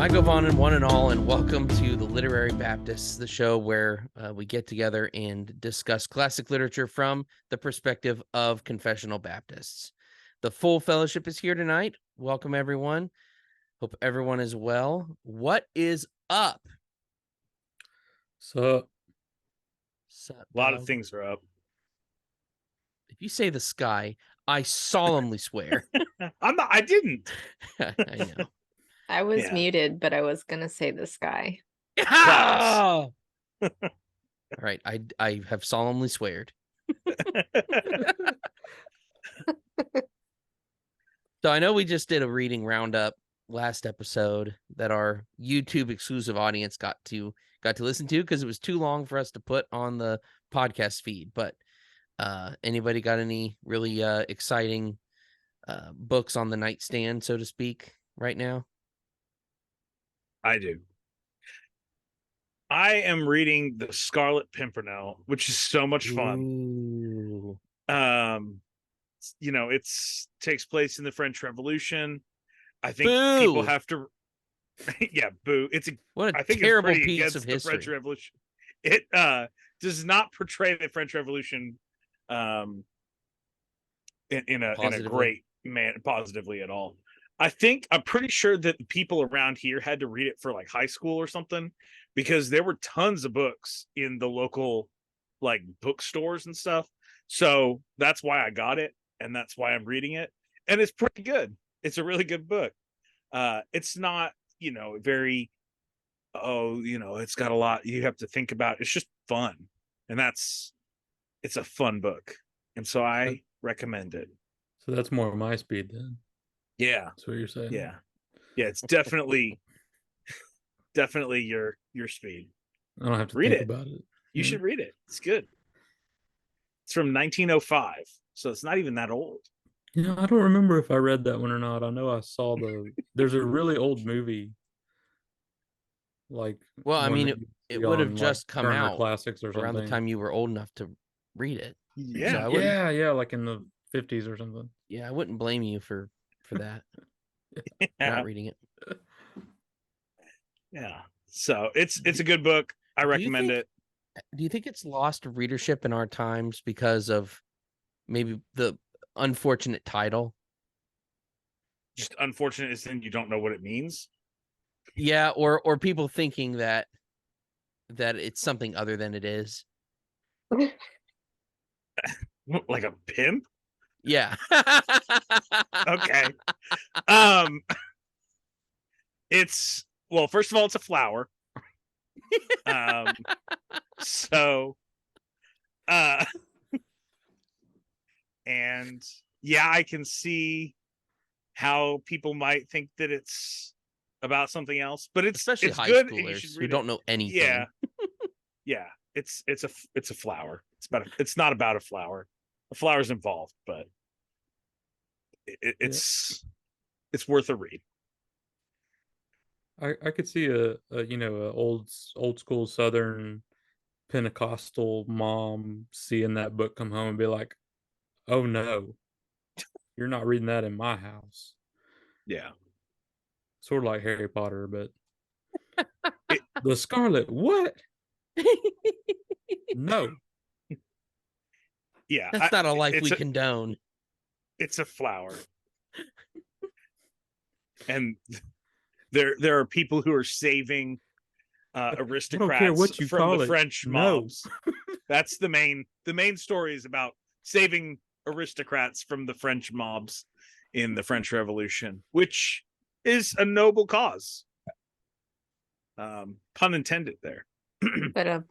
Go Vaughn, one and all, and welcome to the Literary Baptists, the show where we get together and discuss classic literature from the perspective of confessional Baptists. The full fellowship is here tonight. Welcome, everyone. Hope everyone is well. What is up? So, Sup, a lot dog? of things are up. If you say the sky, I solemnly swear. I didn't. I know. I was Yeah. muted, but I was gonna say the sky. All right, I have solemnly sweared. So I know we just did a reading roundup last episode that our YouTube exclusive audience got to listen to because it was too long for us to put on the podcast feed. But anybody got any really exciting books on the nightstand, so to speak, right now? I do. I am reading The Scarlet Pimpernel, which is so much fun. Ooh. It takes place in the French Revolution. I think Boo! people have to yeah, boo. What a I think terrible it's pretty piece against of the history. French Revolution. It does not portray the French Revolution in a great man positively at all. I'm pretty sure that people around here had to read it for like high school or something, because there were tons of books in the local like bookstores and stuff. So that's why I got it, and that's why I'm reading it. And it's pretty good. It's a really good book. It's not, very, it's got a lot you have to think about. It's just fun. And it's a fun book. And so I recommend it. so that's more my speed then. Yeah. That's what you're saying. Yeah. It's definitely your speed. I don't have to Read think it. about it. You should read it. It's good. It's from 1905, so it's not even that old. I don't remember if I read that one or not. I know I saw there's a really old movie. Like, Well, I one mean, that you it see would have on, just like, come Turner out Classics or around something. the time you were old enough to read it. Yeah. So I wouldn't, yeah, like in the 50s or something. yeah, I wouldn't blame you for that. Not reading it. Yeah. So it's a good book. I recommend it. Do you think it's lost readership in our times because of maybe the unfortunate title? Just unfortunate is then you don't know what it means. Yeah, or people thinking that it's something other than it is. Like a pimp? Yeah. Okay. It's, well, first of all, it's a flower. So and yeah, I can see how people might think that it's about something else, but Especially it's high good, and you schoolers should who read don't it. know anything. Yeah. Yeah. It's a flower. It's not about a flower. A flower's involved, but it's worth a read. I could see a old school Southern Pentecostal mom seeing that book come home and be like, "Oh no, you're not reading that in my house." Yeah. Sort of like Harry Potter, but the Scarlet what? No. Yeah. That's not a life we condone. It's a flower. And there are people who are saving aristocrats care what you from call the it. French No. mobs. That's the main story is about saving aristocrats from the French mobs in the French Revolution, which is a noble cause. Pun intended there. But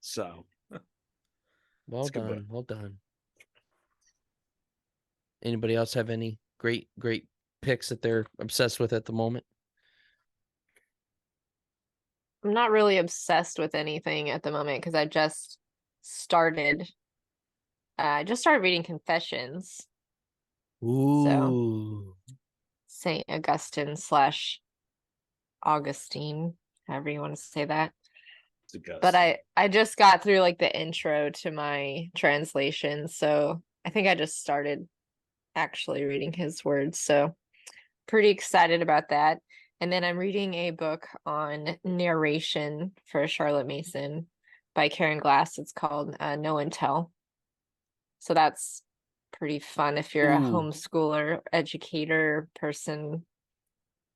So Well done. Anybody else have any great picks that they're obsessed with at the moment? I'm not really obsessed with anything at the moment because I just started reading Confessions. Ooh. So Saint Augustine / Augustine, however you want to say that. But I just got through like the intro to my translation, so I think I just started actually reading his words. So pretty excited about that. And then I'm reading a book on narration for Charlotte Mason by Karen Glass. It's called Know and Tell. So that's pretty fun if you're a Ooh. homeschooler, educator, person,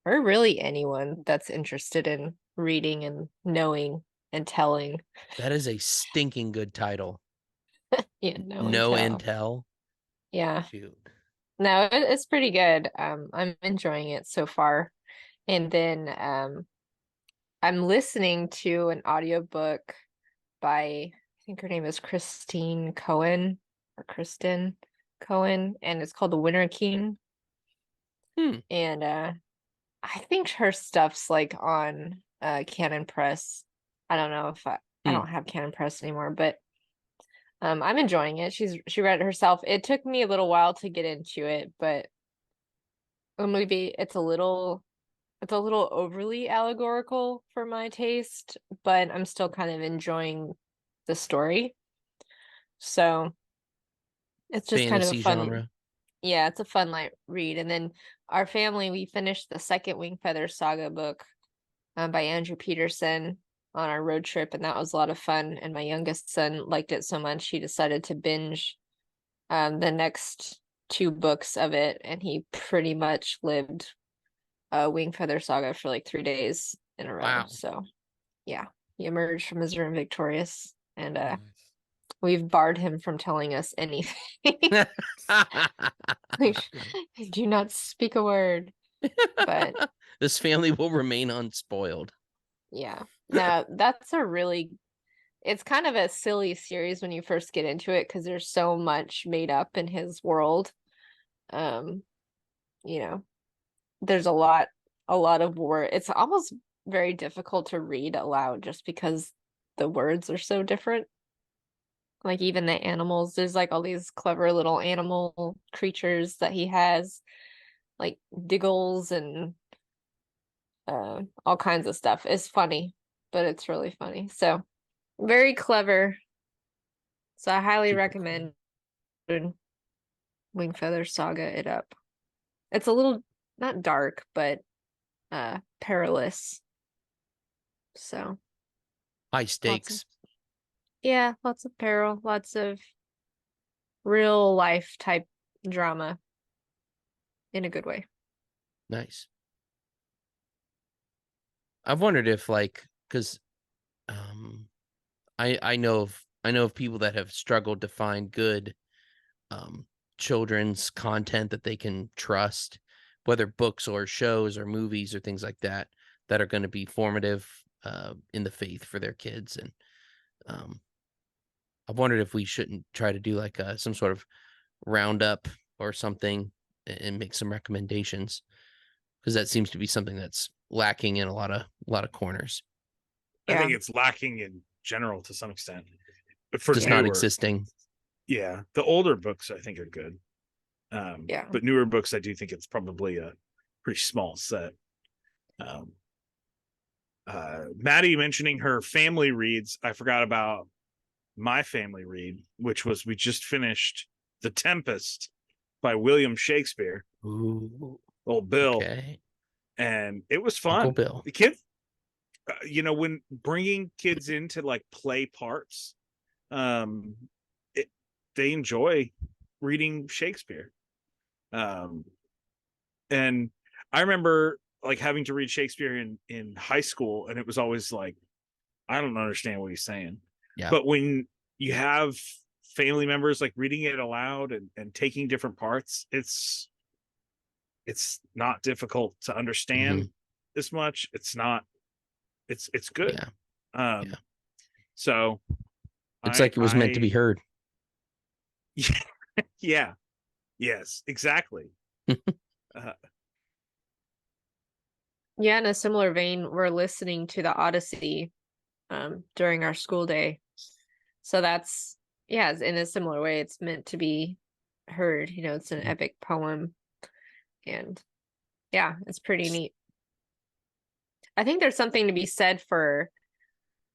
or really anyone that's interested in reading and knowing and telling. That is a stinking good title. Yeah, Know and No Tell. intel. Yeah. Shoot. No, it's pretty good. I'm enjoying it so far. And then I'm listening to an audiobook by, I think her name is Christine Cohen or Kristen Cohen, and it's called The Winter King. And I think her stuff's like on Canon Press. I don't know if I don't have Canon Press anymore, but I'm enjoying it. She read it herself. It took me a little while to get into it, but maybe it's a little overly allegorical for my taste, but I'm still kind of enjoying the story. So it's just kind of a Fantasy fun genre. Yeah, it's a fun light read. And then our family, we finished the second Wingfeather Saga book by Andrew Peterson on our road trip, and that was a lot of fun. And my youngest son liked it so much he decided to binge the next two books of it, and he pretty much lived Wingfeather Saga for like 3 days in a row. Wow. So yeah, he emerged from his room victorious, and Nice. we've barred him from telling us anything. Do not speak a word. But this family will remain unspoiled. yeah, now it's kind of a silly series when you first get into it because there's so much made up in his world. You know, there's a lot of word. It's almost very difficult to read aloud just because the words are so different. Like even the animals, there's like all these clever little animal creatures that he has, like diggles and all kinds of stuff. It's funny, but it's really funny. So very clever. So I highly Super recommend Wingfeather Saga it up. It's a little not dark, but perilous. So High stakes. lots of peril, lots of real life type drama in a good way. Nice. I've wondered if because I know of people that have struggled to find good children's content that they can trust, whether books or shows or movies or things like that are going to be formative in the faith for their kids. And I've wondered if we shouldn't try to do like some sort of roundup or something and make some recommendations, because that seems to be something that's lacking in a lot of corners. I think it's lacking in general to some extent. But for just not existing. Yeah, the older books I think are good. But newer books, I do think it's probably a pretty small set. Maddie mentioning her family reads, I forgot about my family read, which was we just finished The Tempest by William Shakespeare. Ooh, old Bill. Okay. And it was fun. Uncle Bill. The kids, when bringing kids into like play parts, they enjoy reading Shakespeare. And I remember like having to read Shakespeare in high school, and it was always like, I don't understand what he's saying. Yeah. But when you have family members like reading it aloud and taking different parts, it's not difficult to understand as much. It's good. Yeah. So it's like it was meant to be heard. Yeah. Yes, exactly. Yeah, in a similar vein, we're listening to the Odyssey during our school day. So that's, in a similar way, it's meant to be heard. It's an epic poem. And yeah, it's pretty neat. I think there's something to be said for,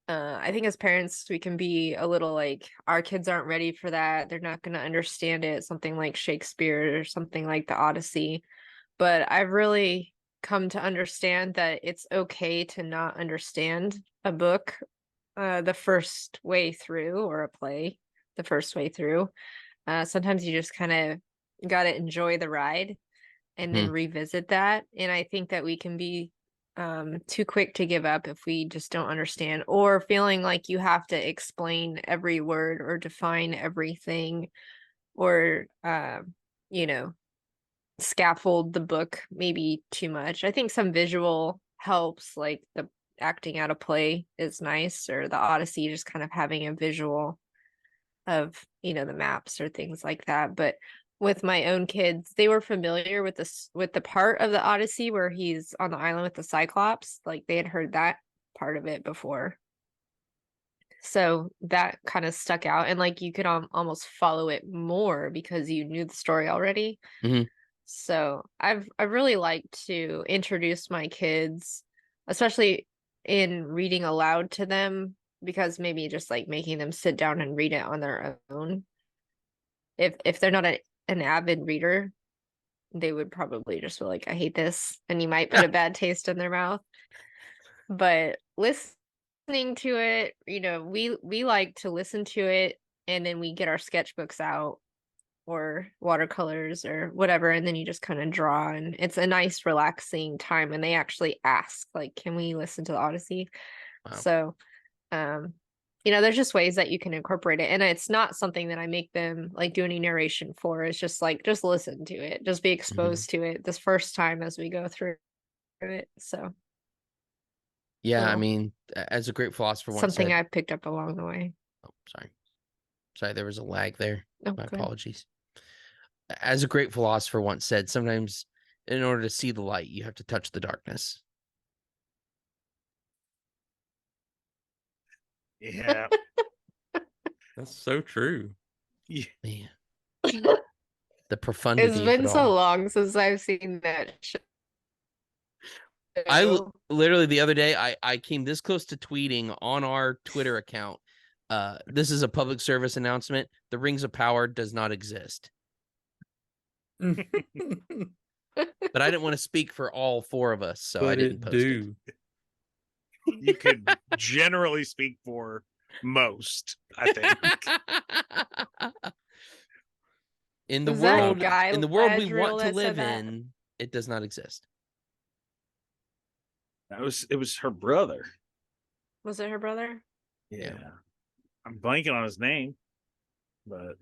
I think as parents, we can be a little like, our kids aren't ready for that. They're not going to understand it. Something like Shakespeare or something like the Odyssey. But I've really come to understand that it's okay to not understand a book the first way through, or a play the first way through. Sometimes you just kind of got to enjoy the ride and then revisit that. And I think that we can be too quick to give up if we just don't understand, or feeling like you have to explain every word or define everything, or you know, scaffold the book maybe too much. I think some visual helps, like the acting out a play is nice, or the Odyssey, just kind of having a visual of, you know, the maps or things like that. But with my own kids, they were familiar with this, with the part of the Odyssey where he's on the island with the Cyclops. Like they had heard that part of it before, so that kind of stuck out, and like you could almost follow it more because you knew the story already. So I've really liked to introduce my kids, especially in reading aloud to them, because maybe just like making them sit down and read it on their own. If they're not an avid reader, they would probably just be like, I hate this, and you might put a bad taste in their mouth. But listening to it, you know, we like to listen to it, and then we get our sketchbooks out or watercolors or whatever, and then you just kind of draw, and it's a nice relaxing time. And they actually ask, like, can we listen to the Odyssey? Wow. So you know, there's just ways that you can incorporate it, and it's not something that I make them like do any narration for. It's just like, just listen to it, just be exposed to it this first time as we go through it. So yeah, I mean, as a great philosopher once something said, I picked up along the way. Oh, sorry, there was a lag there. My Okay. apologies. As a great philosopher once said, sometimes in order to see the light, you have to touch the darkness. Yeah. That's so true. Yeah. Man. The profundity It's of been it so all. long since I've seen that show. I literally the other day, I came this close to tweeting on our Twitter account. This is a public service announcement. The Rings of Power does not exist. But I didn't want to speak for all four of us, so I didn't post it. You could generally speak for most, I think. In the Was that world, Guy in the world we Ladrill want to that live said that? in, it does not exist. It was her brother. Was it her brother? Yeah. I'm blanking on his name, but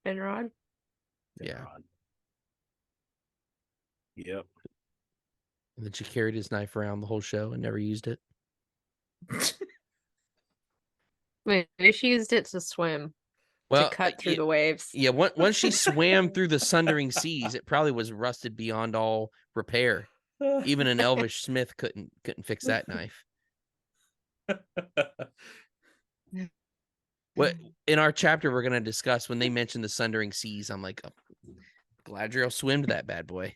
Finrod? Yeah. Yep. And then she carried his knife around the whole show and never used it. Wait, maybe she used it to swim, to cut through the waves. Yeah, once she swam through the sundering seas, it probably was rusted beyond all repair. Even an elvish smith couldn't fix that knife. What in our chapter we're gonna discuss, when they mention the sundering seas, I'm like, oh, Galadriel swam to that bad boy.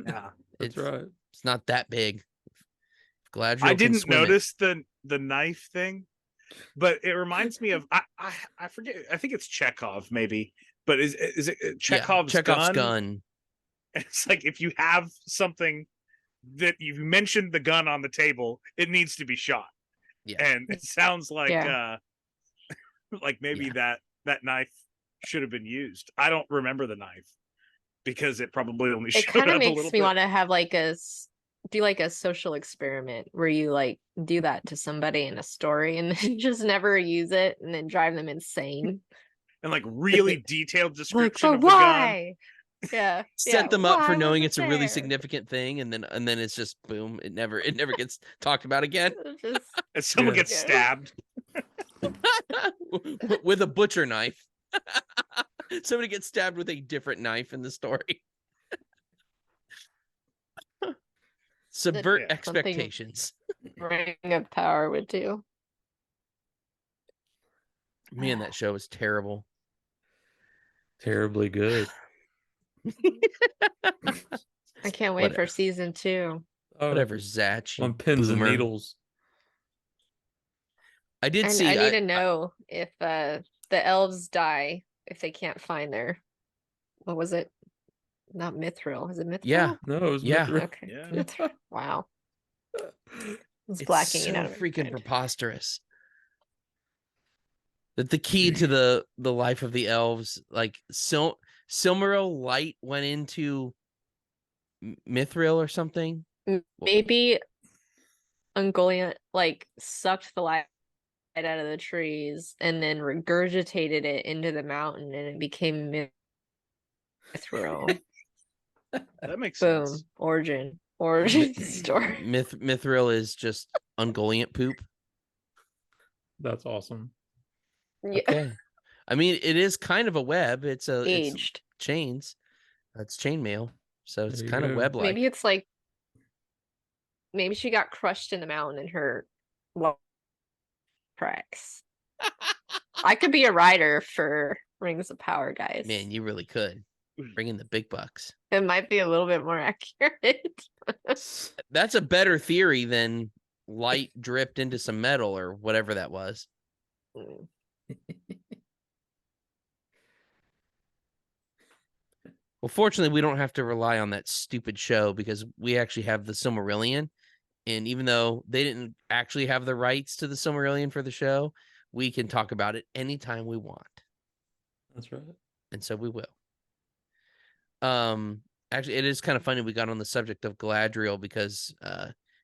Yeah, that's right. It's not that big. Galadriel I didn't notice the knife thing, but it reminds me of I forget. I think it's Chekhov, maybe. But is it Chekhov's gun? It's like, if you have something that you've mentioned the gun on the table, it needs to be shot. Yeah. And it sounds like like maybe that knife should have been used. I don't remember the knife because it probably only showed up a little bit. It kind of makes me want to have like do like a social experiment where you like do that to somebody in a story and then just never use it and then drive them insane. And like really detailed description like, of the gun. Yeah. Set them up for knowing it's a really significant thing, and then it's just boom, it never gets talked about again. And someone gets stabbed with a butcher knife. Somebody gets stabbed with a different knife in the story. Subvert expectations. Ring of Power would do. Man, that show is terrible. Terribly good. I can't wait for season 2. Whatever, Zach. On pins and needles. I did see. I need to know if the elves die if they can't find their, what was it? not Mithril. Is it Mithril? Yeah. No, it was Yeah. Mithril. Okay. Yeah. Mithril. Wow. It's It's blacking so it out of my freaking mind. preposterous. That the key to the life of the elves, like Silmaril light went into Mithril or something. Maybe Ungoliant like sucked the light out of the trees and then regurgitated it into the mountain and it became Mithril. That makes Boom. sense. Origin story. Mithril is just Ungoliant poop. That's awesome. Yeah. Okay. I mean, it is kind of a web. It's Aged. chains. That's chainmail. So it's There you kind of go. web-like. Maybe it's like maybe she got crushed in the mountain and her cracks. I could be a writer for Rings of Power, guys. Man, you really could. Bring in the big bucks. It might be a little bit more accurate. That's a better theory than light dripped into some metal or whatever that was. Mm. Well, fortunately, we don't have to rely on that stupid show because we actually have the Silmarillion. And even though they didn't actually have the rights to the Silmarillion for the show, we can talk about it anytime we want. That's right. And so we will. Actually, it is kind of funny we got on the subject of Galadriel because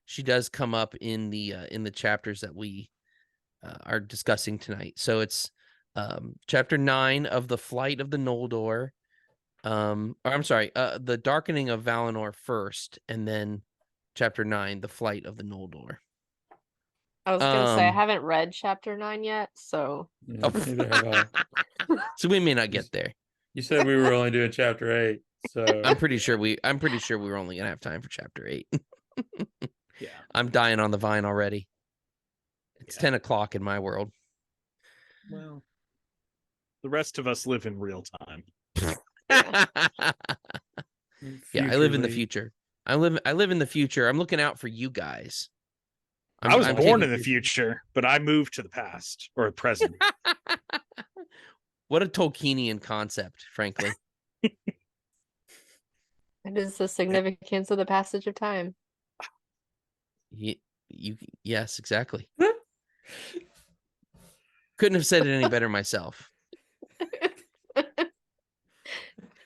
she does come up in the chapters that we are discussing tonight. So it's chapter 9 of the Flight of the Noldor. Or I'm sorry, the Darkening of Valinor first, and then chapter 9, the Flight of the Noldor. I was gonna say I haven't read chapter 9 yet, so Yeah, neither have I. So we may not get there. You said we were only doing chapter 8, so I'm pretty sure we were only gonna have time for chapter 8. Yeah. I'm dying on the vine already. It's 10 o'clock in my world. Well, the rest of us live in real time. Yeah, I live in the futurely- future. I live in the future. I'm looking out for you guys. I was I'm born taking- in the future, but I moved to the past or present. What a Tolkienian concept, frankly. it is the significance of the passage of time. Yes, exactly. Couldn't have said it any better myself.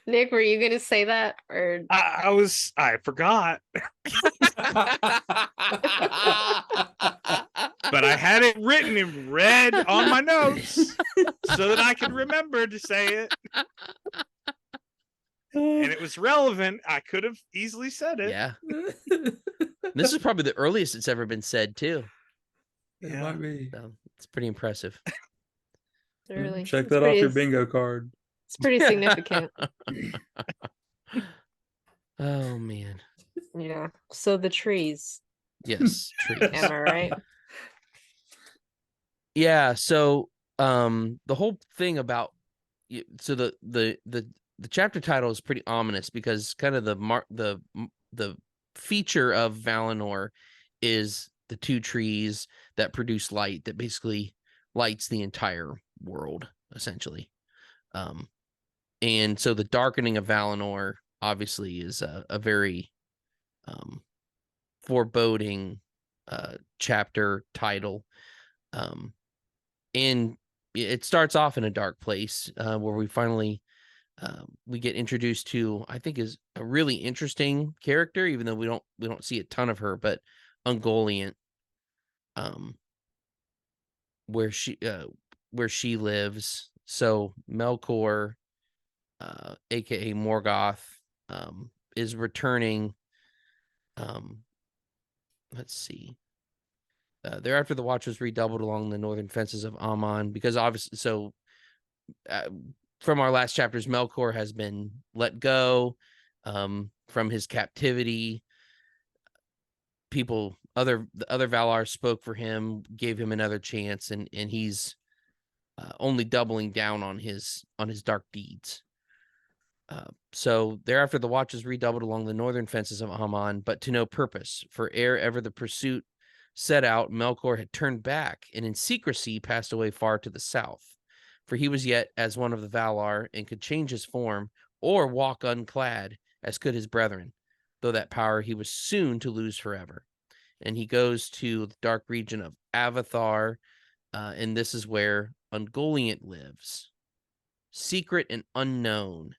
Nick, were you gonna say that or I forgot, but I had it written in red on my notes so that I could remember to say it. And it was relevant. I could have easily said it. Yeah. This is probably the earliest it's ever been said, too. It Yeah. might be. So it's pretty impressive. really Check it's that off pretty- your bingo card. It's pretty significant. Oh, man. Yeah. So the trees, Yes, trees. am I right? Yeah, so the whole thing about so the chapter title is pretty ominous because kind of the feature of Valinor is the two trees that produce light that basically lights the entire world essentially. And so the Darkening of Valinor obviously is a very foreboding chapter title. And it starts off in a dark place where we finally we get introduced to, I think, is a really interesting character, even though we don't see a ton of her, but Ungoliant, where she lives. So Melkor, aka Morgoth, is returning. Let's see. Thereafter, the watch was redoubled along the northern fences of Aman because obviously, so from our last chapters, Melkor has been let go from his captivity. The other Valar spoke for him, gave him another chance, and he's only doubling down on his dark deeds. So thereafter, the watch was redoubled along the northern fences of Aman, but to no purpose. For ere ever the pursuit set out, Melkor had turned back and in secrecy passed away far to the south. For he was yet as one of the Valar and could change his form or walk unclad as could his brethren, though that power he was soon to lose forever. And he goes to the dark region of Avathar, and this is where Ungoliant lives, secret and unknown.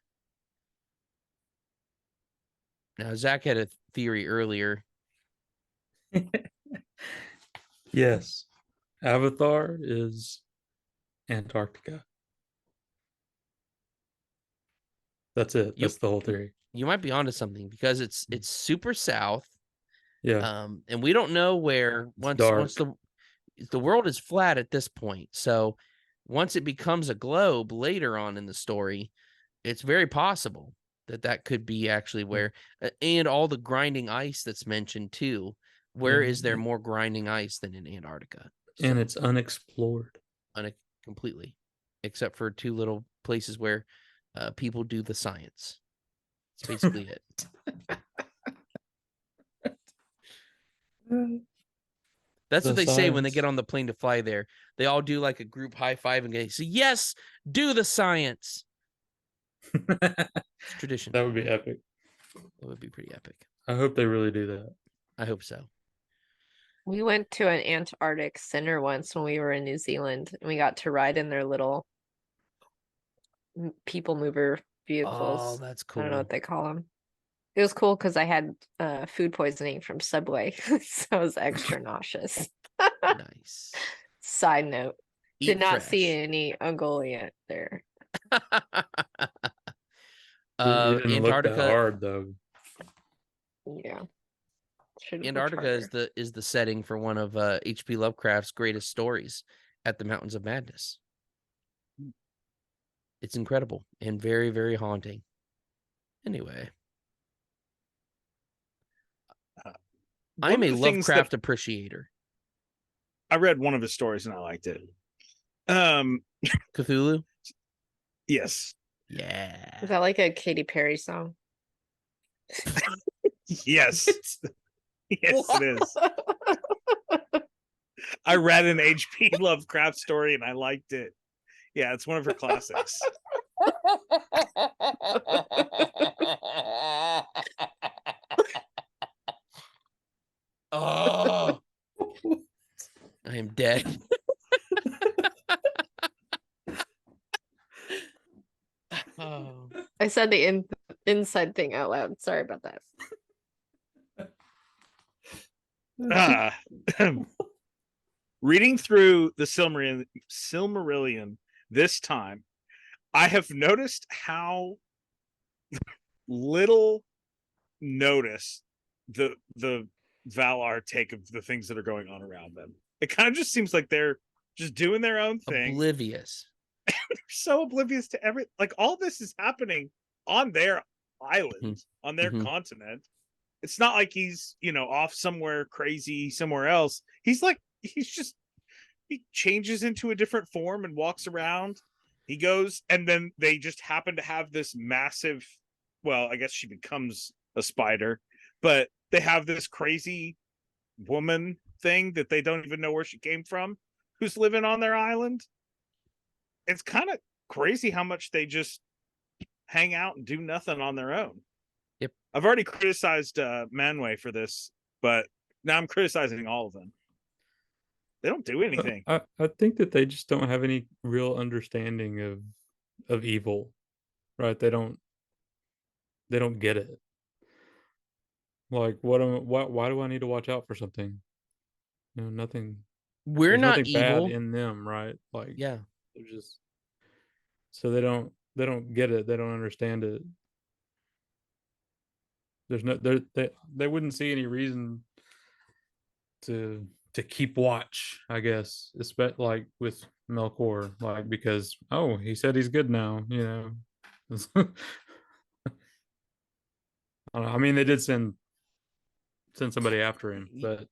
Now, Zach had a theory earlier. Yes. Avatar is Antarctica. That's it. That's the whole theory. You might be onto something because it's super south. Yeah. And we don't know where once the world is flat at this point. So once it becomes a globe later on in the story, it's very possible that could be actually where, and all the grinding ice that's mentioned too. Where is there more grinding ice than in Antarctica? And it's unexplored. Completely, except for two little places where people do the science. That's basically it. That's what they say when they get on the plane to fly there. They all do like a group high five and say, "Yes, do the science." It's tradition. That would be epic. It would be pretty epic. I hope they really do that. I hope so. We went to an Antarctic center once when we were in New Zealand, and we got to ride in their little people mover vehicles. Oh, that's cool. I don't know what they call them. It was cool because I had food poisoning from Subway, so I was extra nauseous. Nice. Side note. Did not see fresh. any Ungoliant there. You didn't look Antarctica. that hard though. Yeah. Antarctica is the setting for one of H.P. Lovecraft's greatest stories, At the Mountains of Madness. It's incredible and very, very haunting. Anyway, I'm a Lovecraft appreciator. I read one of his stories and I liked it. Cthulhu? Yes. Yeah. Is that like a Katy Perry song? Yes. Yes, it is. I read an H.P. Lovecraft story and I liked it. Yeah, it's one of her classics. Oh, I am dead. Oh. I said the inside thing out loud. Sorry about that. Reading through the Silmarillion this time, I have noticed how little notice the Valar take of the things that are going on around them. It kind of just seems like they're just doing their own thing. Oblivious. They're so oblivious to like all this is happening on their island, on their continent. It's not like he's, off somewhere crazy somewhere else. He changes into a different form and walks around. He goes, and then they just happen to have this massive, well, I guess she becomes a spider, but they have this crazy woman thing that they don't even know where she came from, who's living on their island. It's kind of crazy how much they just hang out and do nothing on their own. Yep. I've already criticized Manwë for this, but now I'm criticizing all of them. They don't do anything. I think that they just don't have any real understanding of evil, right? They don't get it. Like, why do I need to watch out for something? Nothing. We're there's not nothing evil. bad in them, right? Like, yeah, they're just so they don't get it. They don't understand it. There's no they wouldn't see any reason to keep watch, I guess, especially like with Melkor, like, because he said he's good now, I don't know. I mean, they did send somebody after him, but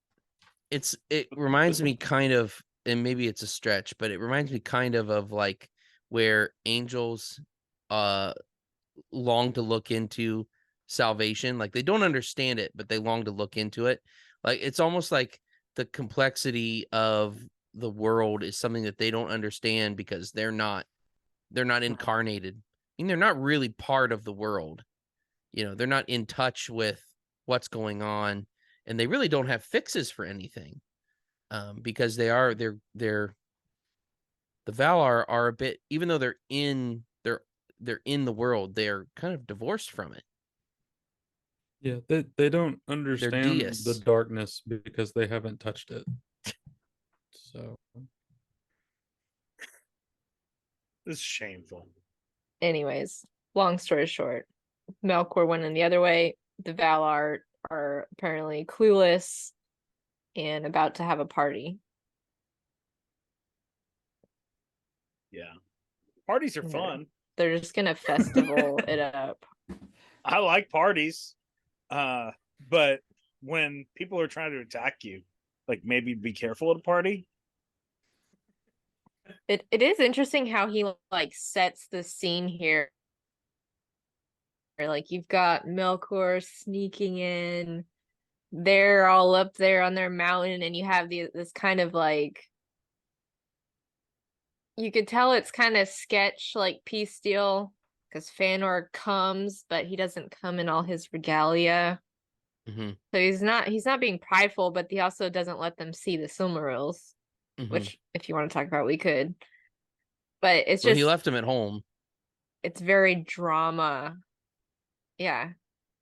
it reminds me kind of, and maybe it's a stretch, but it reminds me kind of like where angels long to look into salvation. Like, they don't understand it, but they long to look into it. Like, it's almost like the complexity of the world is something that they don't understand because they're not incarnated. I mean, they're not really part of the world. they're not in touch with what's going on, and they really don't have fixes for anything, because they're the Valar are a bit, even though they're in the world, they're kind of divorced from it. Yeah, they don't They're understand the deists. darkness because they haven't touched it. So This is shameful. Anyways, long story short, Melkor went in the other way. The Valar are apparently clueless and about to have a party. Yeah. Parties are Yeah. fun. They're just gonna festival it up. I like parties. But when people are trying to attack you, like, maybe be careful at a party. It is interesting how he like sets the scene here. Like you've got Melkor sneaking in. They're all up there on their mountain, and you have this kind of like, you could tell it's kind of sketch like peace deal, because Fëanor comes, but he doesn't come in all his regalia. Mm-hmm. So he's not being prideful, but he also doesn't let them see the Silmarils, Mm-hmm. which if you want to talk about, we could. But it's Well, just, he left them at home. it's very drama. Yeah.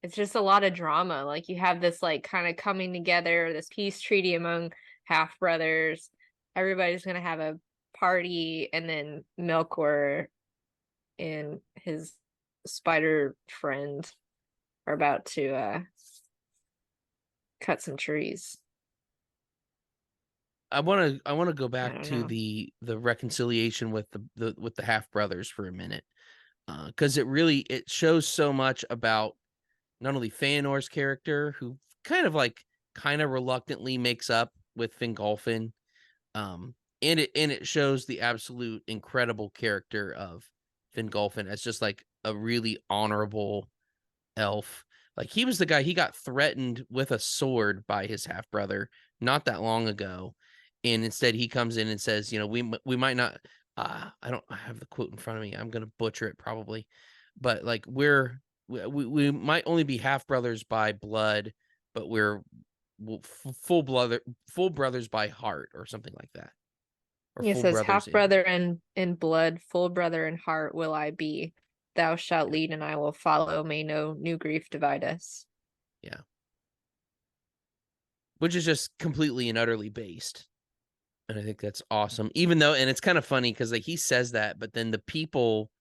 It's just a lot of drama. Like you have this like kind of coming together, this peace treaty among half brothers. Everybody's gonna have a party, and then Melkor and his spider friend are about to cut some trees. I want to go I back don't to know. the reconciliation with the half brothers for a minute, because it shows so much about not only Fëanor's character, who kind of reluctantly makes up with Fingolfin, and it shows the absolute incredible character of Fingolfin as just like a really honorable elf. Like he was the guy, he got threatened with a sword by his half brother not that long ago, and instead he comes in and says, we might not. I don't have the quote in front of me. I'm gonna butcher it probably, but like we might only be half brothers by blood, but we're full brothers by heart, or something like that. Or He full says, brothers half in. brother in blood, full brother in heart will I be. Thou shalt lead and I will follow. May no new grief divide us. Yeah. Which is just completely and utterly based. And I think that's awesome. Even though, and it's kind of funny because like he says that, but then the people,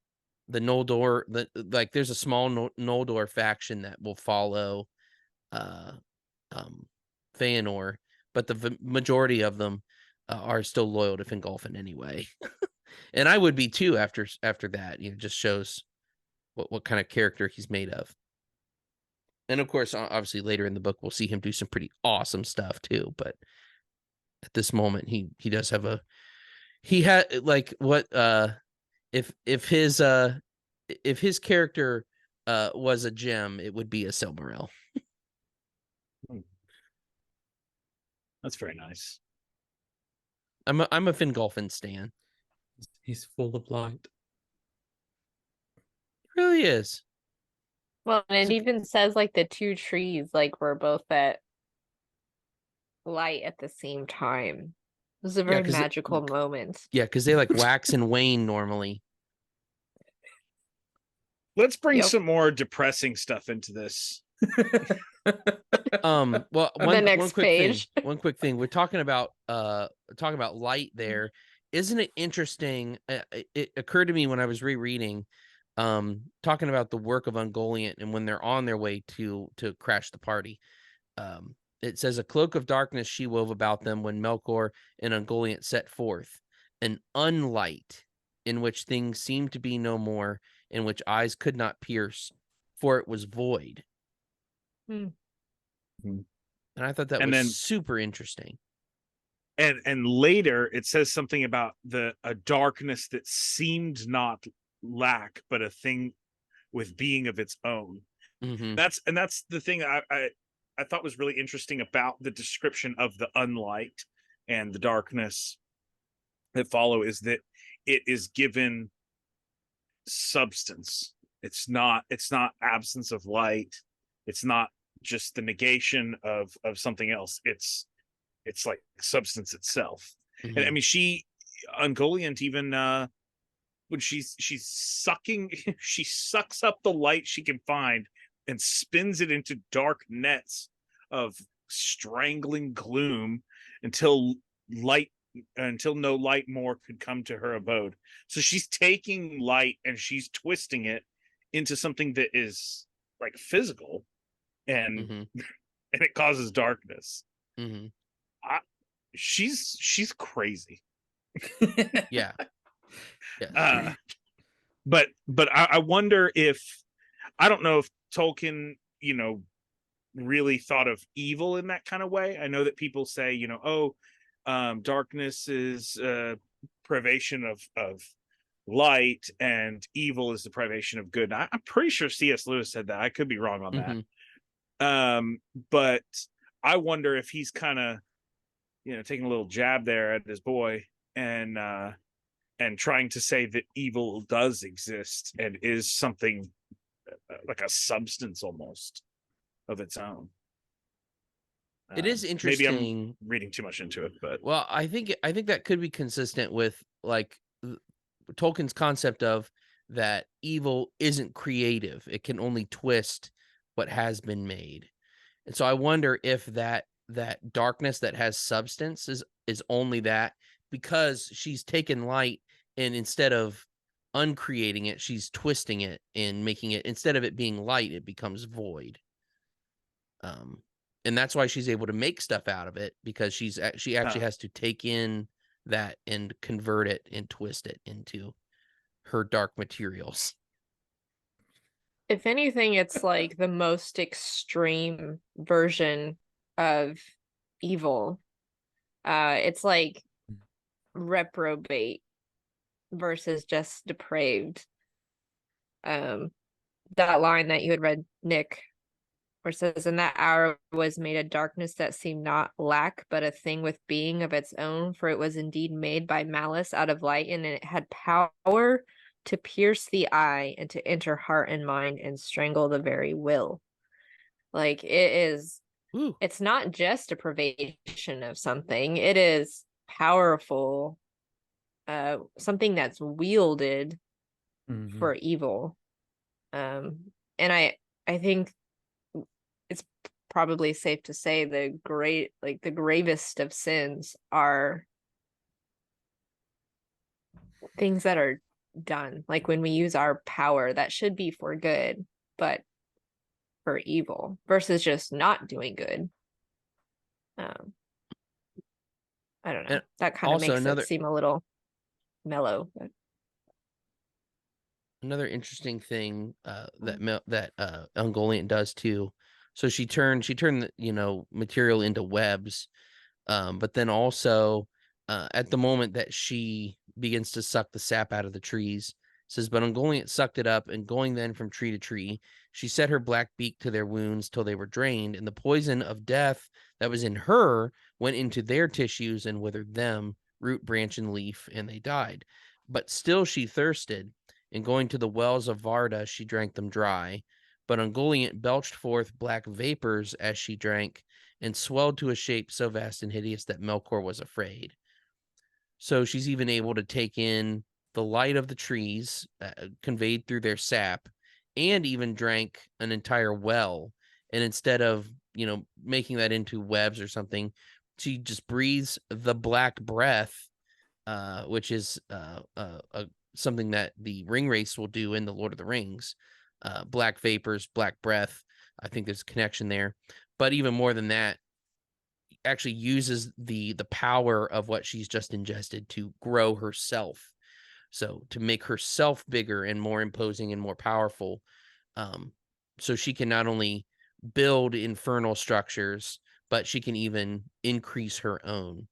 the Noldor, there's a small Noldor faction that will follow Fëanor, but the majority of them are still loyal to Fingolfin anyway. And I would be too after that. Just shows what kind of character he's made of. And of course, obviously later in the book, we'll see him do some pretty awesome stuff too. But at this moment, he does have he had like what if his character was a gem, it would be a Silmaril. That's very nice. I'm a Fingolfin stan. he's full of light. It really is. Well, and it even says like the two trees like were both at light at the same time. It was a very magical moment. Yeah, because they like wax and wane normally. Let's bring some more depressing stuff into this. Well, one quick thing. We're talking about light there. Isn't it interesting? It occurred to me when I was rereading, talking about the work of Ungoliant and when they're on their way to crash the party. It says a cloak of darkness she wove about them when Melkor and Ungoliant set forth, an unlight in which things seemed to be no more, in which eyes could not pierce, for it was void. And I thought that was super interesting. And later it says something about a darkness that seemed not lack, but a thing with being of its own. Mm-hmm. That's the thing I thought was really interesting about the description of the unlight and the darkness that follow, is that it is given substance. It's not absence of light. It's not just the negation of something else. It's like substance itself. Mm-hmm. And I mean, Ungoliant even when she's sucking, she sucks up the light she can find and spins it into dark nets of strangling gloom until no light more could come to her abode. So she's taking light and she's twisting it into something that is like physical, and Mm-hmm. and it causes darkness. Mm-hmm. She's crazy. Yeah. Yes. But I wonder if, I don't know if Tolkien, really thought of evil in that kind of way. I know that people say, darkness is privation of light, and evil is the privation of good. I'm pretty sure C.S. Lewis said that. I could be wrong on that. But I wonder if he's kind of, taking a little jab there at his boy, and trying to say that evil does exist and is something like a substance almost of its own. It is interesting. Maybe I'm reading too much into it, but well, I think that could be consistent with like Tolkien's concept of that evil isn't creative; it can only twist what has been made. And so I wonder if that darkness that has substance is only that, because she's taken light and instead of uncreating it, she's twisting it and making it, instead of it being light, it becomes void. And that's why she's able to make stuff out of it, because she actually has to take in that and convert it and twist it into her dark materials. If anything, it's like the most extreme version of evil. It's like reprobate versus just depraved. That line that you had read, Nick, where it says, "In that hour was made a darkness that seemed not lack, but a thing with being of its own, for it was indeed made by malice out of light, and it had power to pierce the eye and to enter heart and mind and strangle the very will." Like, it is, it's not just a privation of something, it is powerful, something that's wielded for evil. And I think it's probably safe to say the gravest of sins are things that are done, like when we use our power that should be for good, but for evil, versus just not doing good. I don't know. That kind of makes it seem a little mellow. But another interesting thing that Ungoliant does too. So she turned material into webs, but then also at the moment that she begins to suck the sap out of the trees, says, "But Ungoliant sucked it up, and going then from tree to tree, she set her black beak to their wounds till they were drained, and the poison of death that was in her went into their tissues and withered them, root, branch, and leaf, and they died. But still she thirsted, and going to the wells of Varda, she drank them dry. But Ungoliant belched forth black vapors as she drank, and swelled to a shape so vast and hideous that Melkor was afraid." So she's even able to take in the light of the trees conveyed through their sap, and even drank an entire well. And instead of, making that into webs or something, she just breathes the black breath, which is something that the ring race will do in the Lord of the Rings. Black vapors, black breath. I think there's a connection there. But even more than that, actually uses the power of what she's just ingested to grow herself. So to make herself bigger and more imposing and more powerful. So she can not only build infernal structures, but she can even increase her own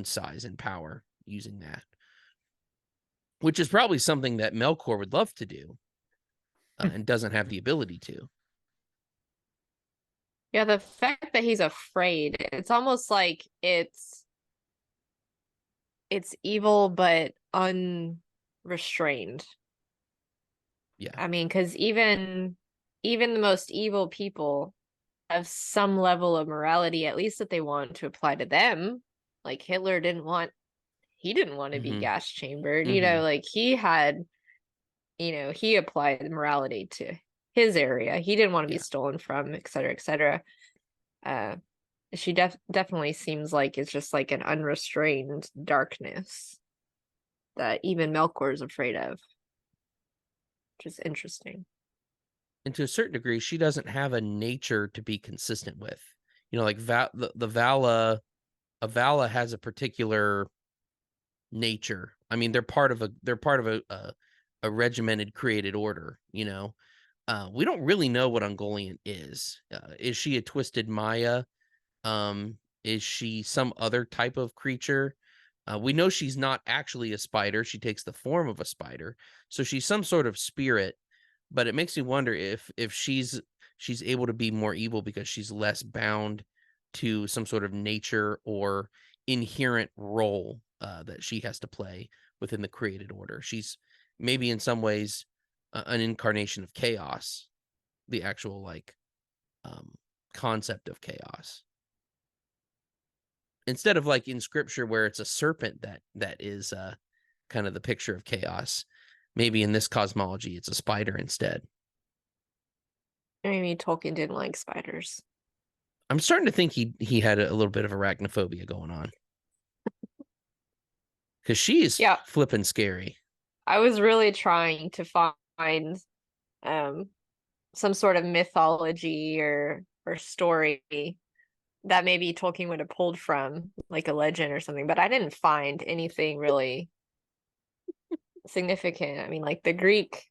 size and power using that. Which is probably something that Melkor would love to do, and doesn't have the ability to. Yeah, the fact that he's afraid, it's almost like it's evil but unrestrained. Yeah. I mean, because even the most evil people have some level of morality, at least that they want to apply to them. Like Hitler didn't want to be gas chambered. Like he had, he applied morality to his area. He didn't want to be stolen from, et cetera, et cetera. She definitely seems like it's just like an unrestrained darkness that even Melkor is afraid of, which is interesting. And to a certain degree, she doesn't have a nature to be consistent with. Like the Vala, a Vala has a particular nature. I mean, they're part of a regimented created order. We don't really know what Ungoliant is. Is she a twisted Maya? Is she some other type of creature? We know she's not actually a spider. She takes the form of a spider, so she's some sort of spirit. But it makes me wonder if she's able to be more evil because she's less bound to some sort of nature or inherent role that she has to play within the created order. She's maybe in some ways an incarnation of chaos, the actual concept of chaos, instead of like in scripture where it's a serpent that is kind of the picture of chaos. Maybe in this cosmology it's a spider instead. Maybe Tolkien didn't like spiders. I'm starting to think he had a little bit of arachnophobia going on, because she's flipping scary. I was really trying to find some sort of mythology or story that maybe Tolkien would have pulled from, like a legend or something, but I didn't find anything really significant. I mean, like the Greek,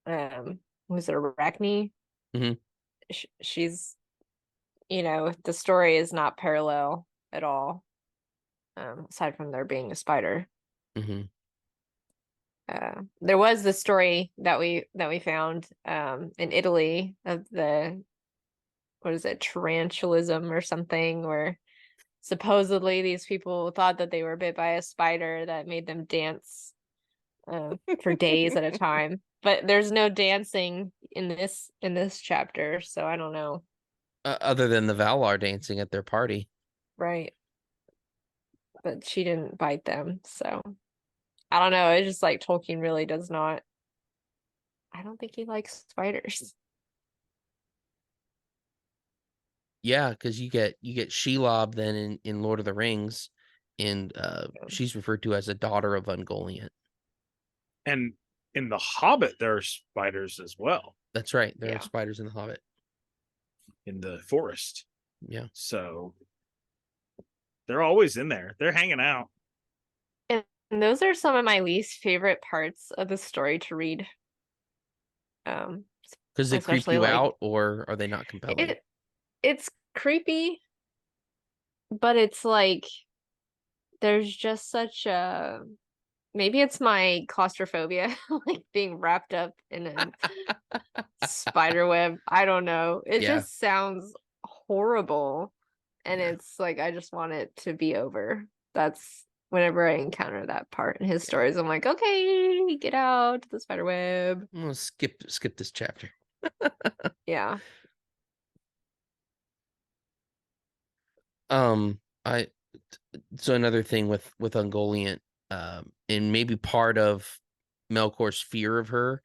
was it Arachne? Mm-hmm. She's, the story is not parallel at all, aside from there being a spider. Mm-hmm. There was the story that we found in Italy of the, what is it, tarantulism or something, where supposedly these people thought that they were bit by a spider that made them dance for days at a time. But there's no dancing in this chapter, so I don't know. Other than the Valar dancing at their party. Right. But she didn't bite them, so I don't know. It's just like Tolkien really does not. I don't think he likes spiders. Yeah, because you get Shelob then in Lord of the Rings, and she's referred to as a daughter of Ungoliant. And in The Hobbit, there are spiders as well. That's right. There are spiders in The Hobbit. In the forest. Yeah. So they're always in there. They're hanging out. And those are some of my least favorite parts of the story to read. Because they creep you out, or are they not compelling? It's creepy, but it's like there's just such a, maybe it's my claustrophobia, like being wrapped up in a spider web. I don't know. It just sounds horrible. And it's like, I just want it to be over. That's whenever I encounter that part in his stories, I'm like, okay, get out the spider web. I'm gonna skip this chapter. Yeah. So another thing with Ungoliant, and maybe part of Melkor's fear of her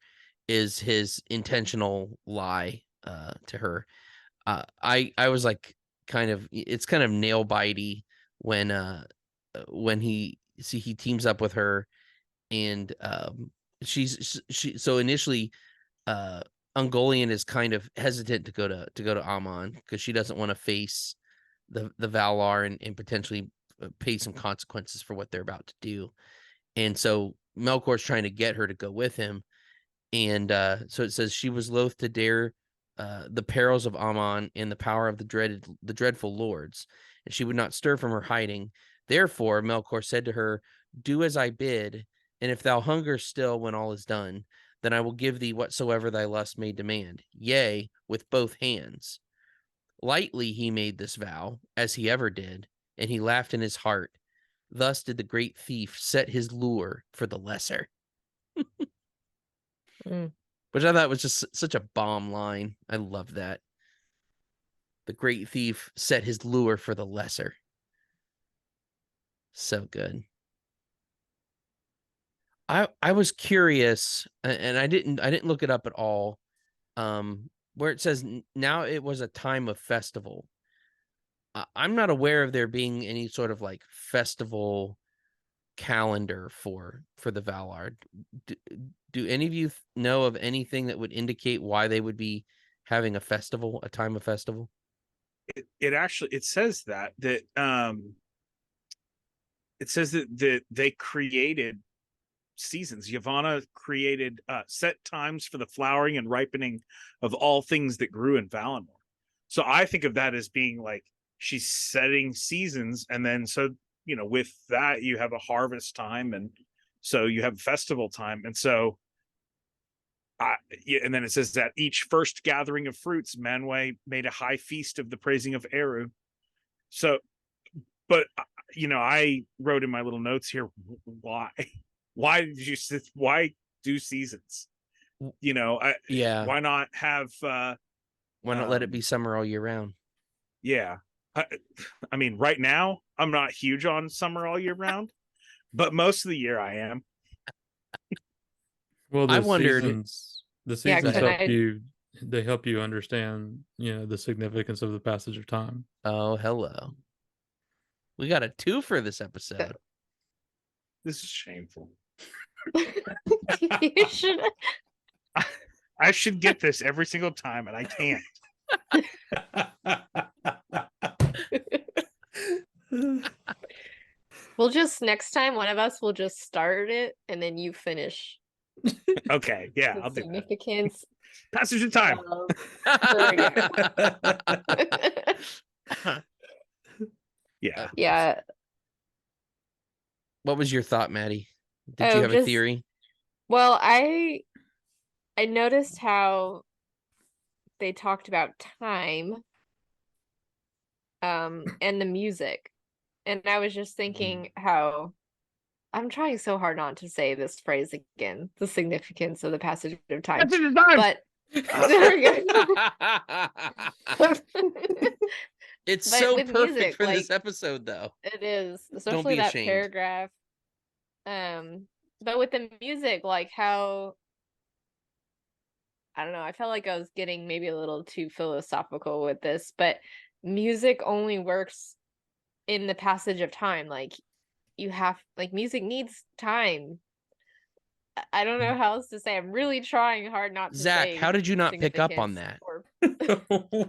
is his intentional lie to her. I was like, it's kind of nail bitey when he teams up with her, and so initially Ungoliant is kind of hesitant to go to Amon because she doesn't want to face the Valar and potentially pay some consequences for what they're about to do. And so Melkor's trying to get her to go with him. And so it says she was loath to dare the perils of Amon and the power of the dreadful lords, and she would not stir from her hiding. Therefore Melkor said to her, "Do as I bid, and if thou hunger still when all is done, then I will give thee whatsoever thy lust may demand, yea, with both hands." Lightly he made this vow, as he ever did, and he laughed in his heart. Thus did the great thief set his lure for the lesser. which I thought was just such a bomb line. I love that. The great thief set his lure for the lesser. So good. I was curious, and I didn't look it up at all. Where it says now it was a time of festival. I'm not aware of there being any sort of like festival calendar for the Valar. Do any of you know of anything that would indicate why they would be having a festival, a time of festival? It actually says that it says that they created seasons. Yavanna created set times for the flowering and ripening of all things that grew in Valinor. So I think of that as being like she's setting seasons, and then so with that you have a harvest time, and so you have festival time, and so and then it says that each first gathering of fruits, Manwë made a high feast of the praising of Eru. So, but I wrote in my little notes here, why do seasons? Yeah. Why not have why not let it be summer all year round? Yeah. I mean, right now I'm not huge on summer all year round, but most of the year I am. Well, I wondered. The seasons they help you understand, the significance of the passage of time. Oh, hello. We got a 2 for this episode. This is shameful. You should. I should get this every single time, and I can't. We'll just next time one of us will just start it and then you finish. Okay, yeah, The I'll do significance. that. Passage of time. Yeah. Yeah. What was your thought, Maddie? Did you have a theory? Well, I noticed how they talked about time and the music. And I was just thinking how I'm trying so hard not to say this phrase again, the significance of the passage of time. But there we go. It's so perfect music, for this episode, though. It is, especially that paragraph. But with the music, like how I don't know, I felt like I was getting maybe a little too philosophical with this, but music only works in the passage of time. Like music needs time. I don't know how else to say. I'm really trying hard not to Zach, say. How did you not pick up on that?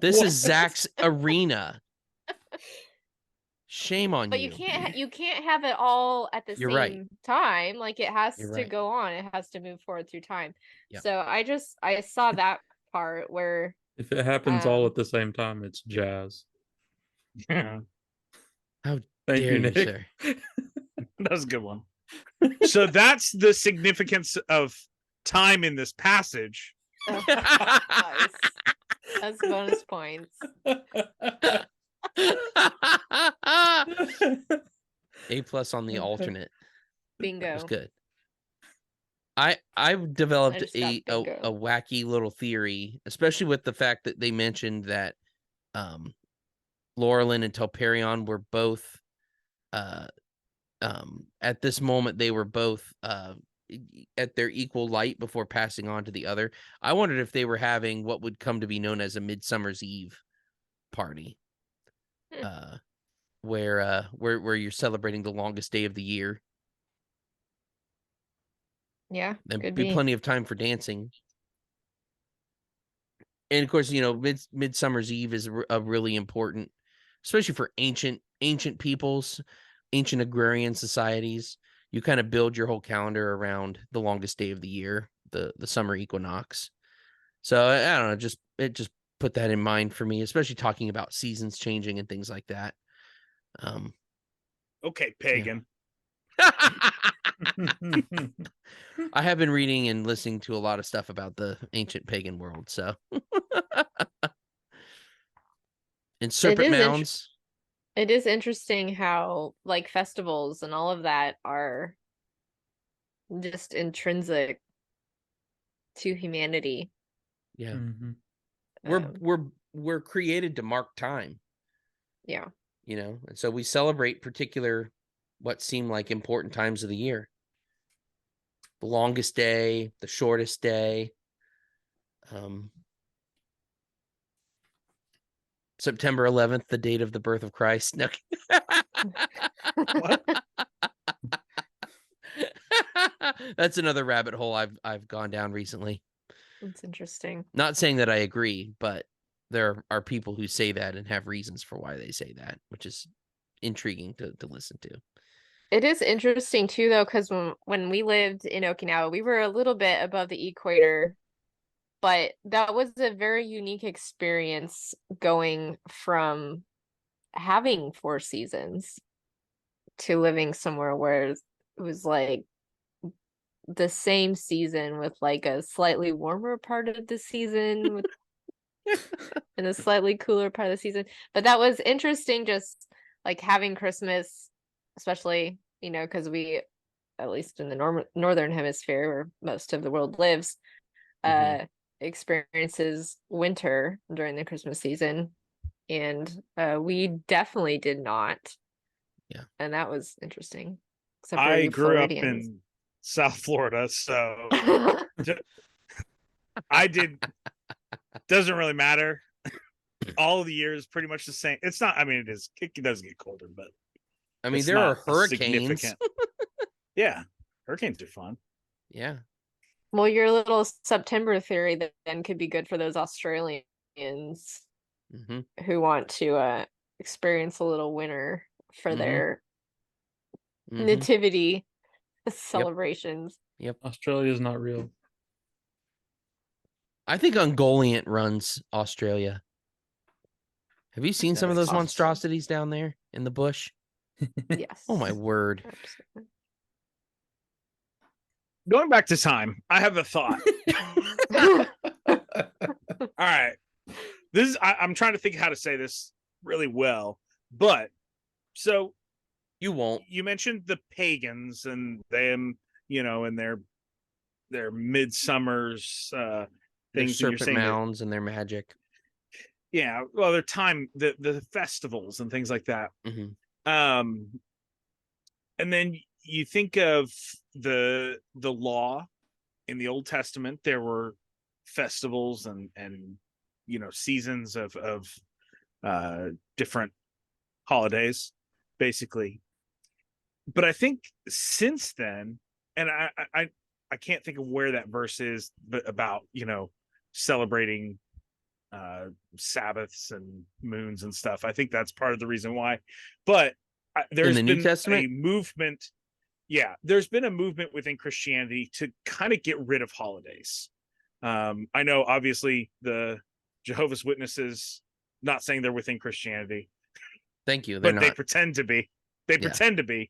This is Zach's arena. Shame on you. But you can't have it all at the same time. Like it has to go on. It has to move forward through time. Yep. So I saw that part where if it happens all at the same time, it's jazz. How Thank dare you, Nick. Sir. That was a good one. So that's the significance of time in this passage. Nice. That's bonus points. A+ on the alternate. Bingo. That was good. I've developed a wacky little theory, especially with the fact that they mentioned that Laurelin and Telperion were both at this moment they were both at their equal light before passing on to the other. I wondered if they were having what would come to be known as a Midsummer's Eve party. Where you're celebrating the longest day of the year. Yeah, and be plenty of time for dancing. And of course, Midsummer's Eve is a really important, especially for ancient peoples, ancient agrarian societies. You kind of build your whole calendar around the longest day of the year, the summer equinox. So I don't know, it just put that in mind for me, especially talking about seasons changing and things like that. Okay, pagan. Yeah. I have been reading and listening to a lot of stuff about the ancient pagan world, so and serpent mounds. It is interesting how like festivals and all of that are just intrinsic to humanity. Yeah. Mm-hmm. We're created to mark time. Yeah. And so we celebrate particular what seem like important times of the year. The longest day, the shortest day. September 11th, the date of the birth of Christ. No. What? That's another rabbit hole I've gone down recently. That's interesting. Not saying that I agree, but there are people who say that and have reasons for why they say that, which is intriguing to listen to. It is interesting too, though, because when we lived in Okinawa, we were a little bit above the equator, but that was a very unique experience going from having 4 seasons to living somewhere where it was like the same season with like a slightly warmer part of the season with and a slightly cooler part of the season. But that was interesting, just like having Christmas, especially, because we, at least in the northern hemisphere where most of the world lives, experiences winter during the Christmas season. And we definitely did not. Yeah. And that was interesting. Except for I you grew up Floridians. in South Florida, so I did. Doesn't really matter. All of the year is pretty much the same. It's not. I mean, it is. It does get colder, but I mean, it's there are not hurricanes. significant. Yeah, hurricanes are fun. Yeah. Well, your little September theory then could be good for those Australians who want to experience a little winter for their nativity celebrations. Yep. Australia is not real. I think Ungoliant runs Australia. Have you seen some of those monstrosities down there in the bush? Yes. Oh my word. Absolutely. Going back to time, I have a thought. All right. This is I'm trying to think how to say this really well, but so you won't. You mentioned the pagans and them, and their midsummers Their things, and you're serpent saying mounds and their magic. Yeah, well, their time, the festivals and things like that. And then you think of the law in the Old Testament. There were festivals and seasons of different holidays, basically. But I think since then, and I can't think of where that verse is, but about celebrating Sabbaths and moons and stuff. I think that's part of the reason why. But there's in the been New Testament? a movement. Yeah, there's been a movement within Christianity to kind of get rid of holidays. I know, obviously, the Jehovah's Witnesses, not saying they're within Christianity. Thank you. But they pretend to be. They pretend to be.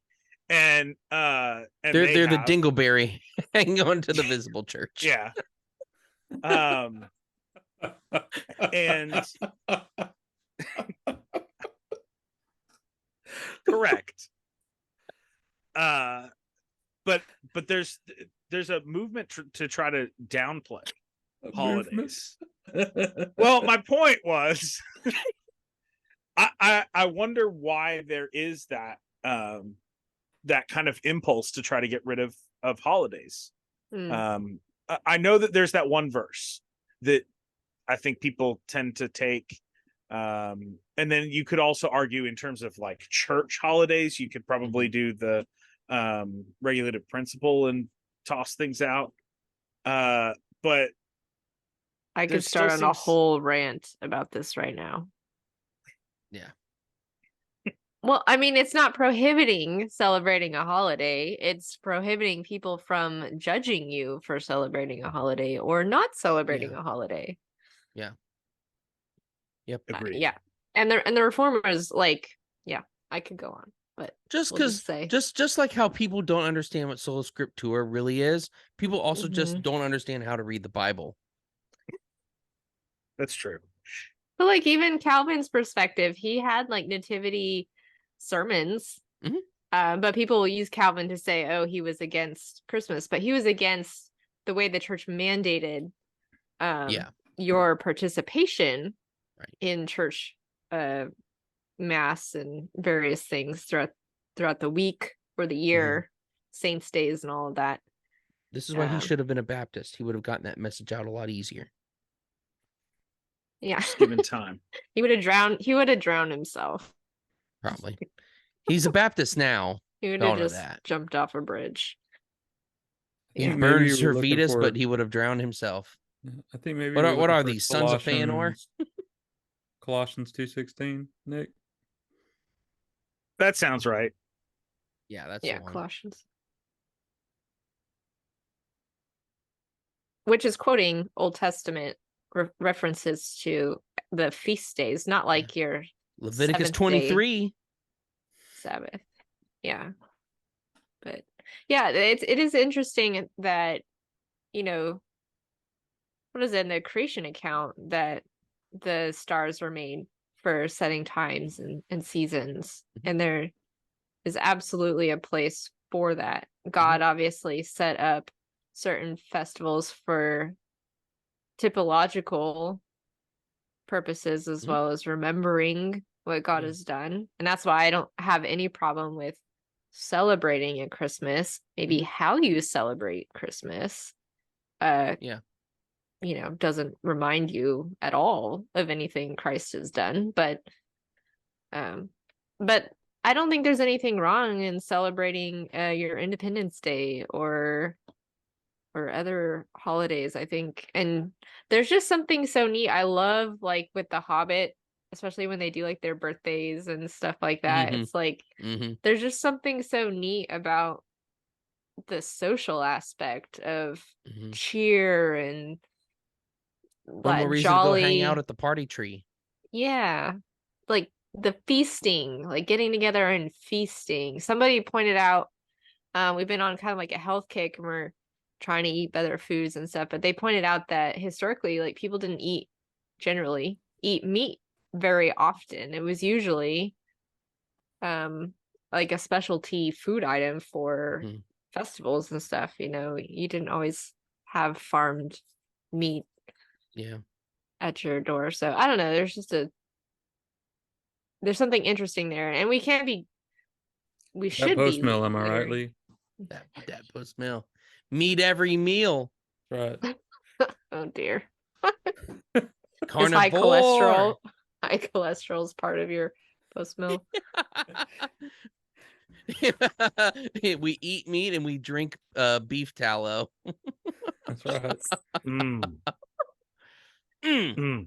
And they're the dingleberry hanging on to the visible church. Yeah. And correct. But there's a movement to try to downplay holidays. Well, my point was, I wonder why there is that that kind of impulse to try to get rid of holidays. I know that there's that one verse that I think people tend to take. And then you could also argue in terms of like church holidays, you could probably do the regulative principle and toss things out. But I could start on a whole rant about this right now. Yeah. Well, I mean, it's not prohibiting celebrating a holiday. It's prohibiting people from judging you for celebrating a holiday or not celebrating a holiday. Yeah. Yep. Agreed. Yeah. And the reformers, like, yeah, I could go on, but just because just like how people don't understand what sola scriptura really is, people also just don't understand how to read the Bible. That's true. But like even Calvin's perspective, he had like nativity sermons. But people will use Calvin to say, oh, he was against Christmas, but he was against the way the church mandated Yeah. your participation Right. in church mass and various things throughout the week or the year, saints days and all of that. This is why he should have been a Baptist. He would have gotten that message out a lot easier. Yeah. Just given time. He would have drowned himself. Probably. He's a Baptist now. He would We all have know just that. jumped off a bridge. He Yeah. burned Maybe we're looking Servetus, for- but he would have drowned himself. I think maybe What we're are looking for these, Sons of Feanor? Colossians 2:16, Nick. That sounds right. Yeah, that's Yeah, the one. Colossians. Which is quoting Old Testament references to the feast days, not like your Leviticus 7th day 23. Sabbath. Yeah. But yeah, it is interesting that, you know, what is it in the creation account that the stars were made for setting times and seasons. And there is absolutely a place for that. God obviously set up certain festivals for typological purposes as well as remembering what God has done. And that's why I don't have any problem with celebrating at Christmas. Maybe how you celebrate Christmas you know, doesn't remind you at all of anything Christ has done, but I don't think there's anything wrong in celebrating your Independence Day or other holidays, I think. And there's just something so neat. I love, like, with The Hobbit, especially when they do like their birthdays and stuff like that. It's like there's just something so neat about the social aspect of cheer and One more reason jolly. to go hang out at the party tree. Yeah. Like the feasting, like getting together and feasting. Somebody pointed out, we've been on kind of like a health kick and we're trying to eat better foods and stuff, but they pointed out that historically, like, people didn't generally eat meat very often. It was usually like a specialty food item for festivals and stuff. You know, you didn't always have farmed meat at your door. So I don't know, there's something interesting there, and we should That post be mill, am I right, Lee? That post mill. Meat every meal. Right. Oh dear. Carnivore. Is high cholesterol is part of your post mill? We eat meat and we drink beef tallow. That's right.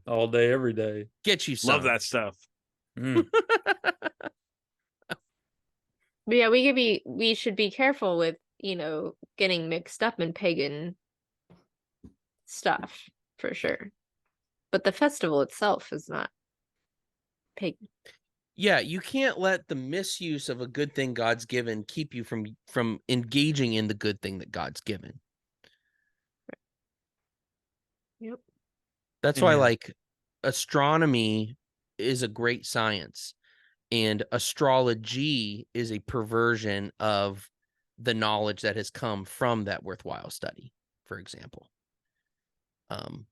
All day, every day. Get you some. Love that stuff. But yeah, we should be careful with, you know, getting mixed up in pagan stuff for sure. But the festival itself is not pagan. Yeah, you can't let the misuse of a good thing God's given keep you from engaging in the good thing that God's given. Yep. That's why, like, astronomy is a great science, and astrology is a perversion of the knowledge that has come from that worthwhile study, for example.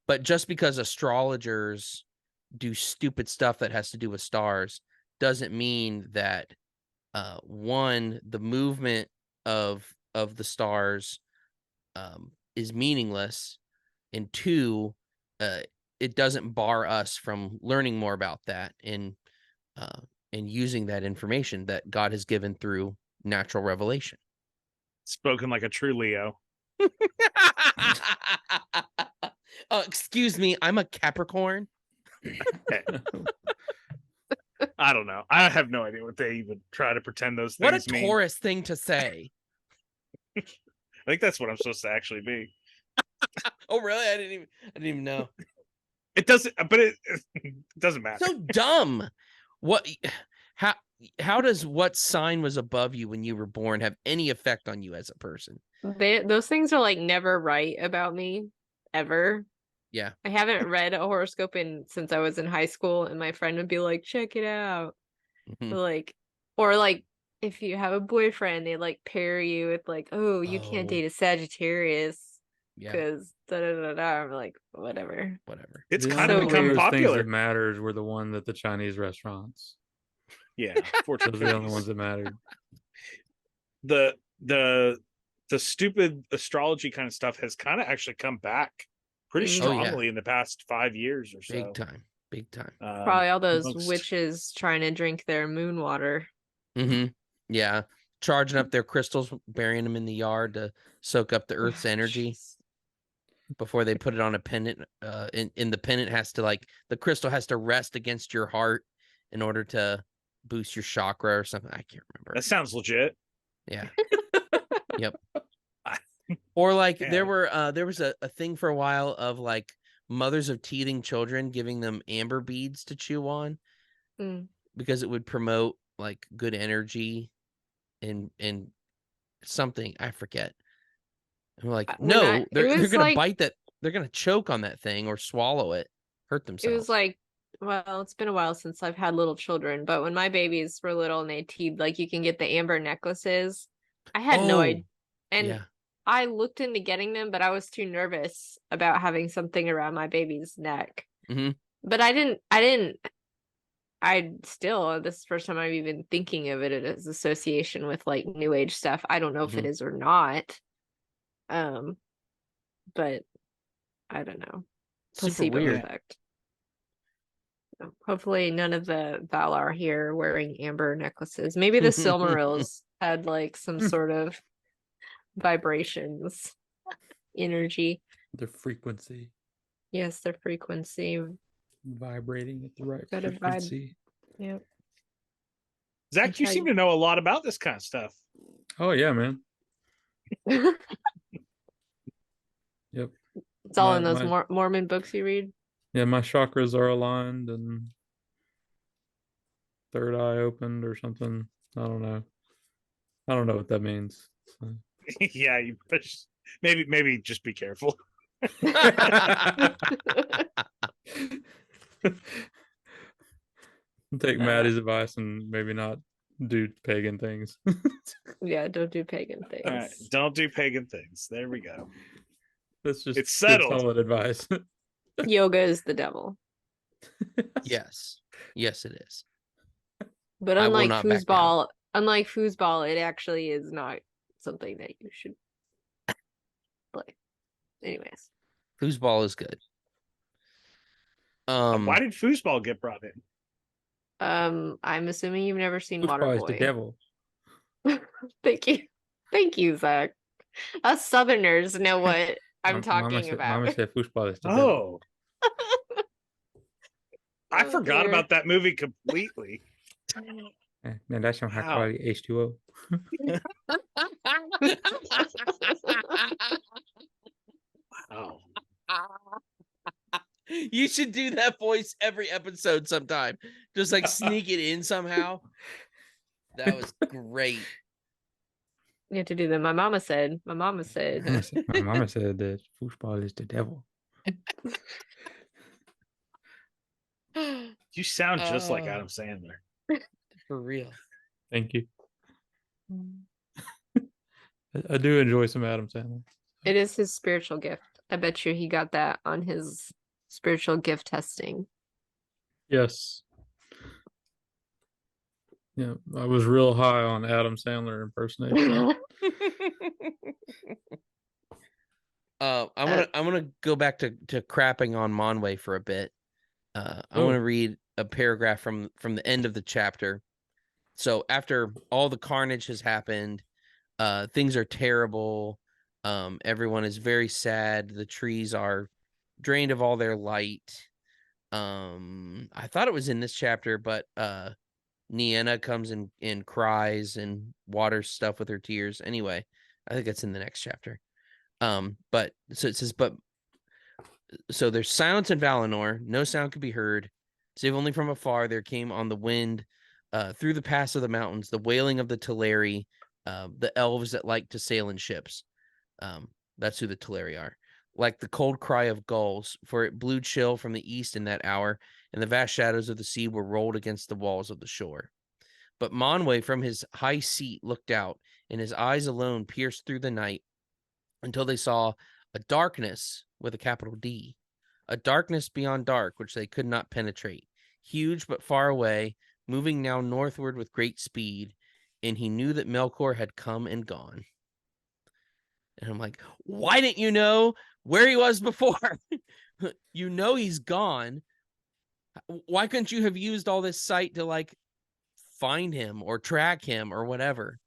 But just because astrologers do stupid stuff that has to do with stars doesn't mean that the movement of the stars is meaningless, and two, it doesn't bar us from learning more about that and using that information that God has given through natural revelation. Spoken like a true Leo. Excuse me, I'm a Capricorn. I don't know. I have no idea what they even try to pretend those things mean. What a Taurus thing to say. I think that's what I'm supposed to actually be. Oh, really? I didn't even know. It doesn't, but it doesn't matter. So dumb. How does what sign was above you when you were born have any effect on you as a person? Those things are like never right about me, ever. Yeah. I haven't read a horoscope since I was in high school, and my friend would be like, check it out. Or like if you have a boyfriend, they like pair you with like, oh, you can't date a Sagittarius. Yeah. because I'm like, whatever. It's The kind of only one become those things popular. that matters were the one that the Chinese restaurants. Yeah, Those fortune are the only cookies. ones that mattered. The stupid astrology kind of stuff has kind of actually come back pretty Mhm. Oh, yeah. strongly in the past 5 years or Big so. time. Big time. Probably all those amongst- witches trying to drink their moon water. Mm-hmm. Yeah. Charging up their crystals, burying them in the yard to soak up the earth's energy Jeez. before they put it on a pendant. In the pendant has to, like, the crystal has to rest against your heart in order to boost your chakra or something. I can't remember. That sounds legit. Yeah. Yep. Or like Yeah. there was a thing for a while of like mothers of teething children giving them amber beads to chew on Mm. because it would promote like good energy and something I forget. And we're like, When no, they're was gonna like, bite that, they're gonna choke on that thing or swallow it, hurt it themselves. was like, well, it's been a while since I've had little children, but when my babies were little and they teed, like you can get the amber necklaces. I had no idea. And yeah. I looked into getting them, but I was too nervous about having something around my baby's neck. Mhm. But this is the first time I'm even thinking of it as association with like new age stuff. I don't know if it is or not. But I don't know. Super Placebo weird. effect. So hopefully none of the Valar here wearing amber necklaces. Maybe the Silmarils had like some sort of vibrations, energy. The frequency Yes, their frequency. vibrating at the right Got a vibe. frequency. Yep. Zach, you seem to know a lot about this kind of stuff. Oh yeah, man. Yep. It's all in those Mormon books you read. Yeah, my chakras are aligned and third eye opened or something. I don't know what that means. So. Yeah, you push. Maybe just be careful. Take Maddie's advice and maybe not do pagan things. Yeah, don't do pagan things. All right, don't do pagan things. There we go. That's just It's settled. solid advice. Yoga is the devil. Yes. Yes, it is. But I will unlike not back down. foosball, it actually is not something that you should play. Anyways. Foosball is good. Why did foosball get brought in? I'm assuming you've never seen Foosball is the Waterboy. devil. Thank you, Zach. Us Southerners know what I'm talking about. Mama said foosball is the devil. Oh, I forgot dear. about that movie completely. Man, that's some high quality H2O. Wow. You should do that voice every episode sometime. Just like sneak it in somehow. That was great. You have to do that. My mama said. My mama said that foosball is the devil. You sound just like Adam Sandler. For real. Thank you. I do enjoy some Adam Sandler. It is his spiritual gift. I bet you he got that on his spiritual gift testing. Yes. Yeah, I was real high on Adam Sandler impersonation. I'm gonna go back to crapping on Monway for a bit. I want to read a paragraph from the end of the chapter. So after all the carnage has happened, things are terrible. Everyone is very sad. The trees are drained of all their light. I thought it was in this chapter, but Nienna comes and cries and waters stuff with her tears. Anyway, I think it's in the next chapter. But so it says, so there's silence in Valinor. No sound could be heard, save only from afar there came on the wind, through the pass of the mountains, the wailing of the Teleri, the elves that like to sail in ships. That's who the Teleri are. Like the cold cry of gulls, for it blew chill from the east in that hour, and the vast shadows of the sea were rolled against the walls of the shore. But Monway from his high seat looked out, and his eyes alone pierced through the night until they saw a darkness with a capital D, a darkness beyond dark, which they could not penetrate, huge but far away, moving now northward with great speed, and he knew that Melkor had come and gone. And I'm like, why didn't you know where he was before? You know he's gone. Why couldn't you have used all this sight to like find him or track him or whatever?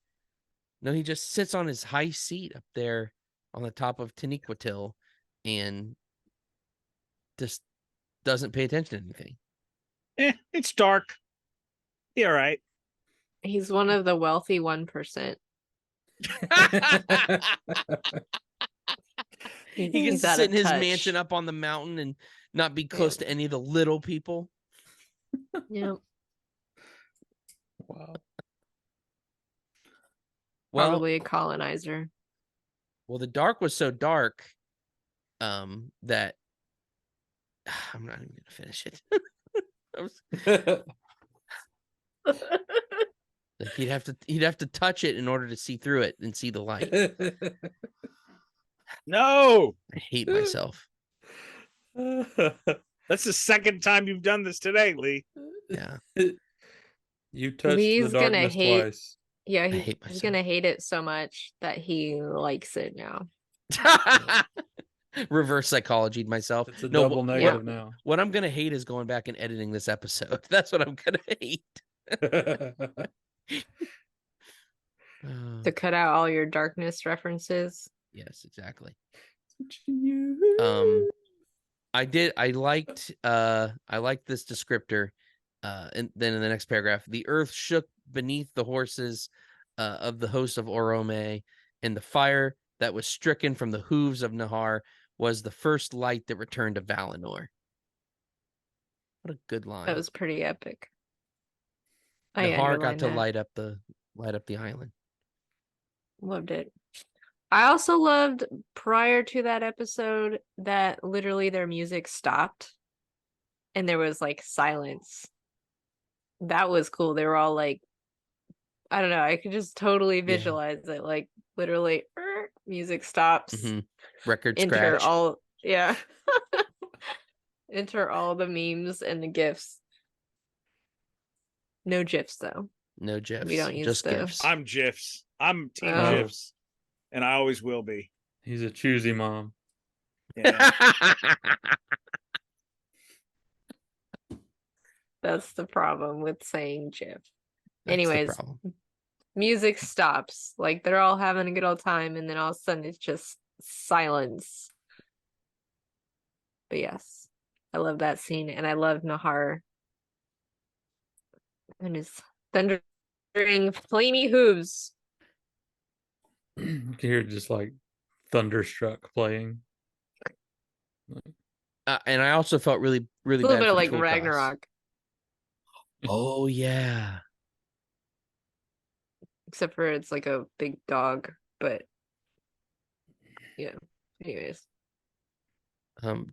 No, he just sits on his high seat up there on the top of Taniquetil and just doesn't pay attention to anything. It's dark. Yeah, right. He's one of the wealthy 1%. He can He's out sit of in his touch. mansion up on the mountain and not be close to any of the little people. Yep. Wow. Well, Probably a colonizer. well, the dark was so dark that I'm not even gonna finish it. Like he'd have to touch it in order to see through it and see the light. No, I hate myself. that's the second time you've done this today, Lee. Yeah. You touched Lee's the gonna darkness hate- twice. Yeah, I he's hate myself. gonna hate it so much that he likes it now. Reverse psychology myself. It's a No, double negative now. what I'm gonna hate is going back and editing this episode. That's what I'm gonna hate. To cut out all your darkness references. Yes, exactly. You. I liked this descriptor. And then in the next paragraph, the earth shook beneath the horses of the host of Orome, and the fire that was stricken from the hooves of Nahar was the first light that returned to Valinor. What a good line. That was pretty epic. I Nahar got underlined to that. light up the island. Loved it. I also loved prior to that episode that literally their music stopped and there was like silence. That was cool. They were all like, I don't know, I could just totally visualize it. Like literally music stops. Mm-hmm. Record Enter scratch. all enter all the memes and the gifs. No gifs though. No GIFs. We don't use just the- GIFs. I'm GIFs. I'm team Oh. GIFs, and I always will be. He's a choosy mom. Yeah. That's the problem with saying GIF. That's the Anyways, problem. music stops. Like they're all having a good old time, and then all of a sudden it's just silence. But yes, I love that scene, and I love Nahar and his thundering, flamey hooves. You can hear just like Thunderstruck playing. And I also felt really, really A little bad bit of for like Tulkas. Ragnarok, Oh yeah. except for it's like a big dog. But yeah. Anyways,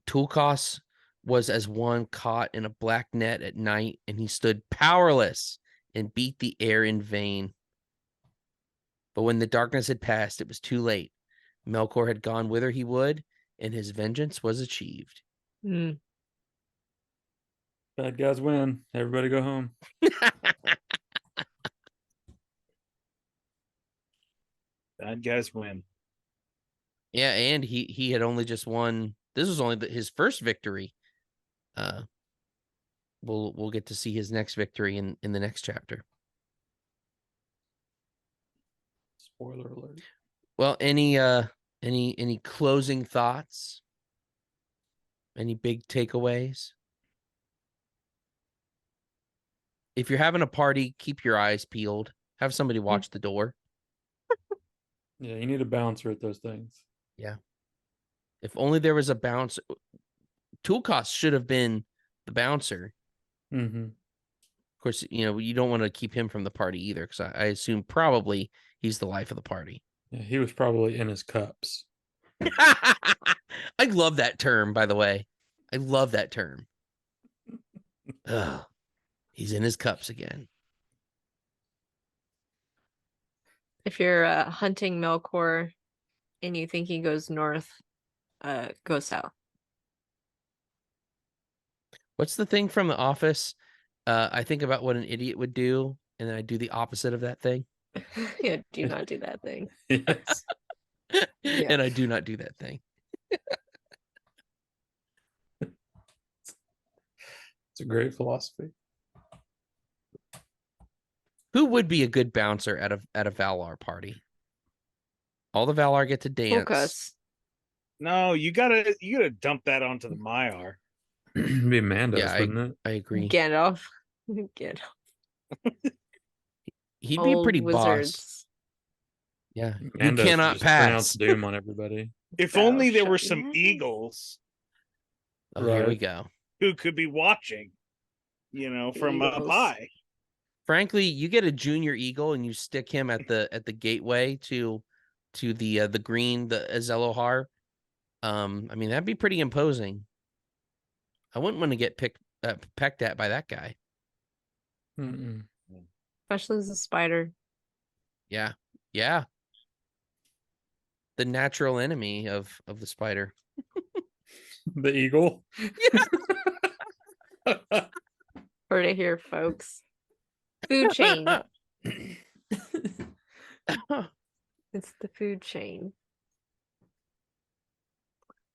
Tulkas was as one caught in a black net at night, and he stood powerless and beat the air in vain. But when the darkness had passed, it was too late. Melkor had gone whither he would, and his vengeance was achieved. Bad guys win. Everybody go home. Bad guys win. Yeah, and he had only just won. This was only his first victory. We'll get to see his next victory in the next chapter. Spoiler alert. Well, any closing thoughts? Any big takeaways? If you're having a party, keep your eyes peeled. Have somebody watch the door. Yeah, you need a bouncer at those things. Yeah. If only there was a bouncer. Tulkas should have been the bouncer. Mm-hmm. Of course, you don't want to keep him from the party either, because I assume probably he's the life of the party. Yeah, he was probably in his cups. I love that term, by the way. I love that term. Ugh, he's in his cups again. if you're hunting Melkor and you think he goes north, go south. What's the thing from The Office? I think about what an idiot would do, and then I do the opposite of that thing. Yeah, do not do that thing. Yes. Yeah. And I do not do that thing. It's a great philosophy. Who would be a good bouncer at a Valar party? All the Valar get to dance. Focus. No, you gotta dump that onto the Maiar. It'd be Mandos, Yeah, wouldn't it? I agree. Gandalf. Gandalf. He'd be a Old pretty boss. wizards. Yeah, Mandos you would cannot just pronounce pass. doom on everybody. If Thou only there were shalt some not. eagles Oh, here we Right. go. who could be watching, from up Eagles. high. Frankly, you get a junior eagle and you stick him at the gateway to the green, the Azelohar. I mean, that'd be pretty imposing. I wouldn't want to get pecked at by that guy. Mm-mm. Especially as a spider. Yeah. Yeah. The natural enemy of the spider. The eagle. Heard it here, folks. Food chain. It's the food chain.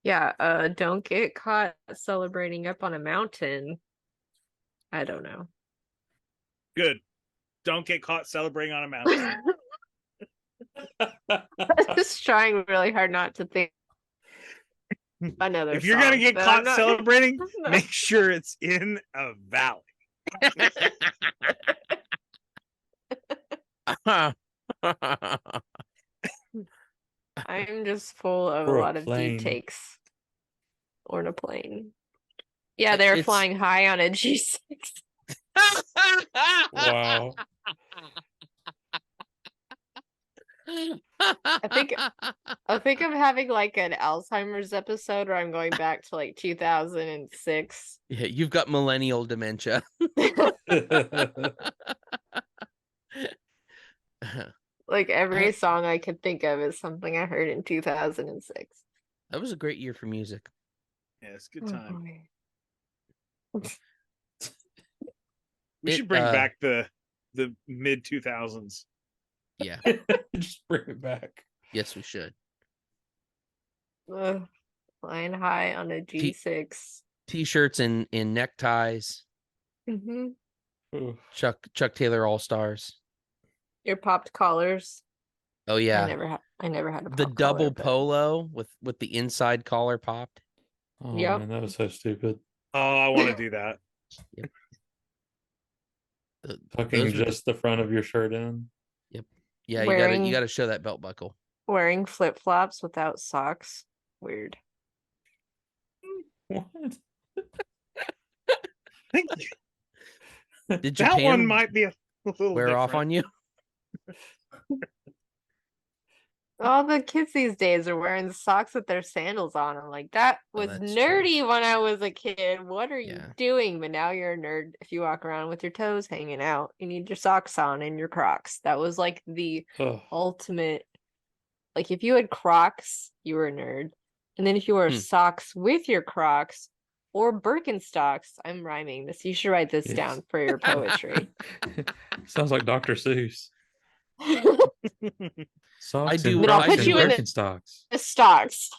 Yeah, don't get caught celebrating up on a mountain. I don't know. Good. Don't get caught celebrating on a mountain. Just trying really hard not to think another If you're gonna song, get but caught I'm not- celebrating, No. make sure it's in a valley. I'm just full of Or a a lot of plane. deep takes. Or in a plane. Yeah, they're It's- flying high on a G6. Wow. I think I'm having like an Alzheimer's episode where I'm going back to like 2006. Yeah, you've got millennial dementia. Like every song I could think of is something I heard in 2006. That was a great year for music. Yeah, it's a good time. boy. We should bring back the mid 2000s. Yeah. Just bring it back. Yes, we should. Ugh, flying high on a G6. T-shirts and neckties. Mm-hmm. Ooh. Chuck Taylor All-Stars. Your popped collars. Oh yeah. I never had a The pop double collar, but- polo with the inside collar popped. Oh Yep. man, that was so stupid. Oh, I want to do that. Tucking Those were just the front of your shirt in. Yeah, Wearing- you gotta show that belt buckle. Wearing flip flops without socks. Weird. What? Did That Japan one might be a little wear off different. on you? All the kids these days are wearing socks with their sandals on. I'm like, that Oh, was that's true. nerdy when I was a kid. What are you Yeah. doing? But now you're a nerd if you walk around with your toes hanging out. You need your socks on and your Crocs. That was like the Ugh. ultimate. Like if you had Crocs, you were a nerd. And then if you wore Hmm. socks with your Crocs or Birkenstocks, I'm rhyming this. You should write this Yes. down for your poetry. Sounds like Dr. Seuss. Socks do- and Then I'll Crocs put and you in the- Birkenstocks. Stocks.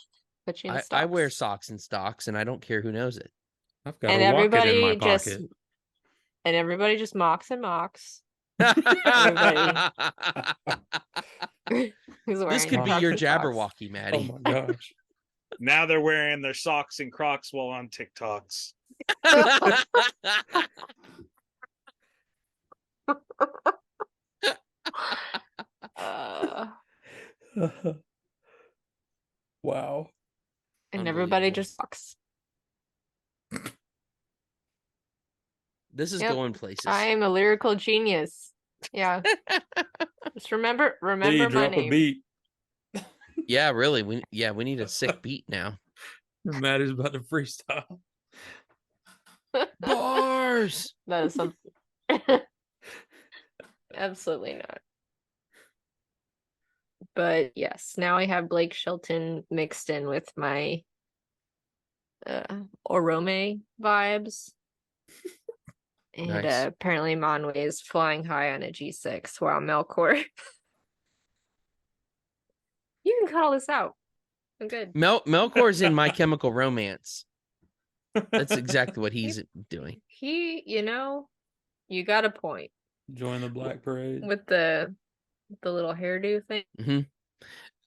Put you in I wear stocks. socks and stocks, and I don't care who knows it. I've got And a rocket in my everybody just pocket. and everybody just mocks and mocks. Who's This wearing could be Crocs your and socks. Jabberwocky, Oh Maddie. my gosh. Now they're wearing their socks and Crocs while on TikToks. Wow. And everybody Unbelievable. just mocks. This is Yep. going places. I am a lyrical genius. Yeah. Just remember Then my you drop a name. beat. Yeah, really. We need a sick beat now. Maddie's about to freestyle. Bars. That is something. Absolutely not. But yes, now I have Blake Shelton mixed in with my Orome vibes. And Nice. apparently Manwë is flying high on a G6 while Melkor. You can cut all this out. I'm good. Melkor's in My Chemical Romance. That's exactly what he's doing. You got a point. Join the Black Parade. With the little hairdo thing. Mm-hmm.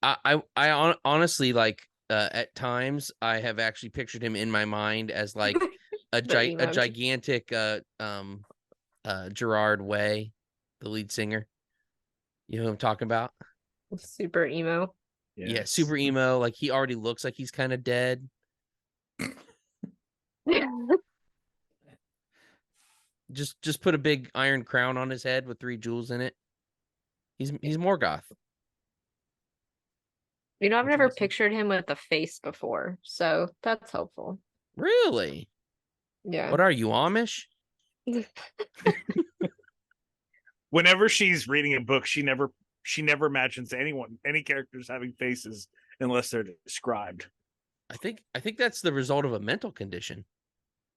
I honestly, like, at times I have actually pictured him in my mind as like a gigantic Gerard Way, the lead singer. You know who I'm talking about? Super emo. Yes. Yeah, super emo. Like, he already looks like he's kind of dead. Just put a big iron crown on his head with 3 jewels in it. He's Morgoth. I've never pictured him with a face before, so that's helpful. Really? Yeah. What are you, Amish? Whenever she's reading a book, she never imagines any characters having faces unless they're described. I think that's the result of a mental condition.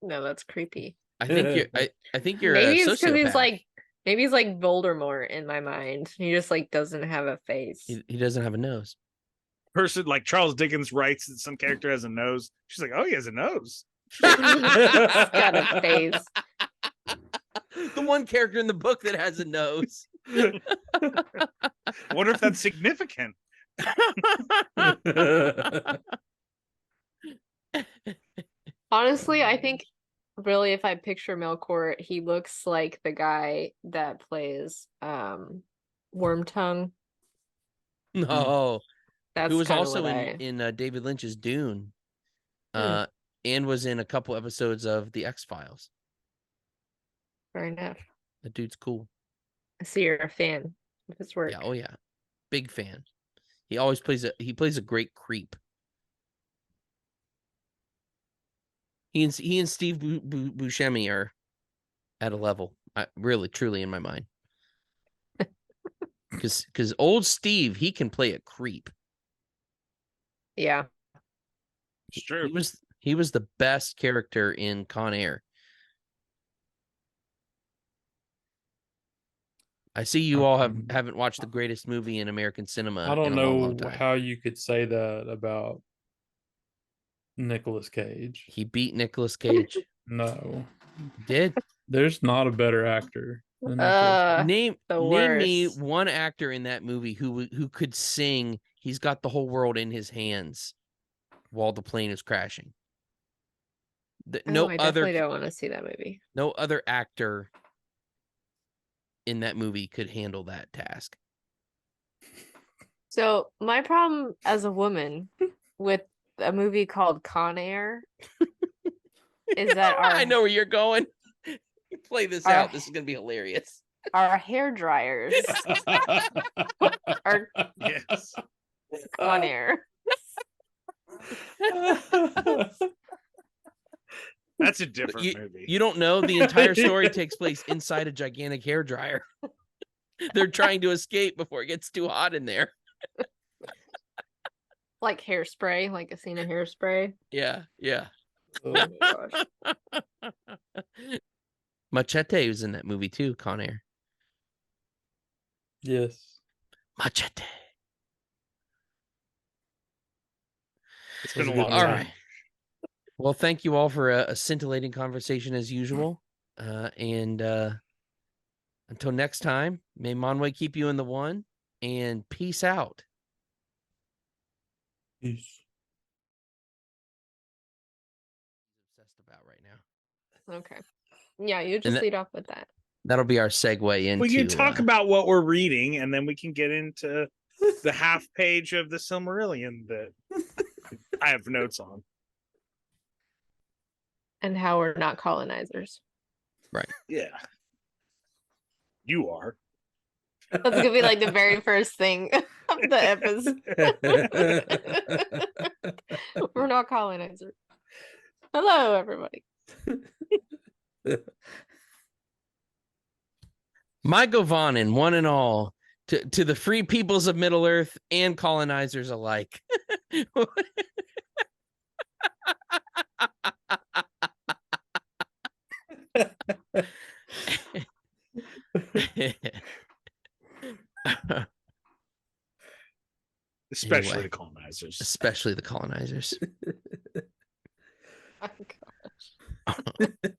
No, that's creepy. I think you're maybe a it's because sociopath. he's like Voldemort in my mind. He just like doesn't have a face. He doesn't have a nose. Person like Charles Dickens writes that some character has a nose. She's like, oh, he has a nose. He's got a face. The one character in the book that has a nose. Wonder if that's significant. Honestly, I think really if I picture Melkor, he looks like the guy that plays Wormtongue. No. That's who was also in David Lynch's Dune. And was in a couple episodes of The X-Files. Fair enough. The dude's cool. I see you're a fan of his work. Yeah, oh yeah. Big fan. He plays a great creep. He and Steve Buscemi are at a level, really, truly, in my mind. Because old Steve, he can play a creep. Yeah, it's true. He was the best character in Con Air. I see you all haven't watched the greatest movie in American cinema. I don't in a long, know long time. how you could say that about Nicolas Cage. He beat Nicolas Cage. No, He did. There's not a better actor than Nicolas Cage. Name me one actor in that movie who could sing "He's Got the Whole World in His Hands" while the plane is crashing. I definitely don't want to see that movie. No other actor in that movie could handle that task. So my problem as a woman with a movie called Con Air is that I know where you're going. Play this out. This is gonna be hilarious. Our hair dryers are yes. Con Air. That's a different movie. You don't know the entire story takes place inside a gigantic hairdryer. They're trying to escape before it gets too hot in there. Like Hairspray, like a scene of Hairspray. Yeah. Oh my gosh. Machete was in that movie too, Con Air. Yes. Machete. It's been a long all time. Right. Well, thank you all for a scintillating conversation as usual. And until next time, may Manwë keep you in the one, and peace out. Peace. Obsessed about right now. Okay. Yeah, you just lead off with that. That'll be our segue into. We can talk about what we're reading, and then we can get into the half page of the Silmarillion that I have notes on. And how we're not colonizers. Right. Yeah. You are. That's going to be like the very first thing of the episode. We're not colonizers. Hello, everybody. My Govanen, one and all, to the free peoples of Middle Earth and colonizers alike. Especially Anyway. the colonizers. Especially the colonizers. Oh, gosh.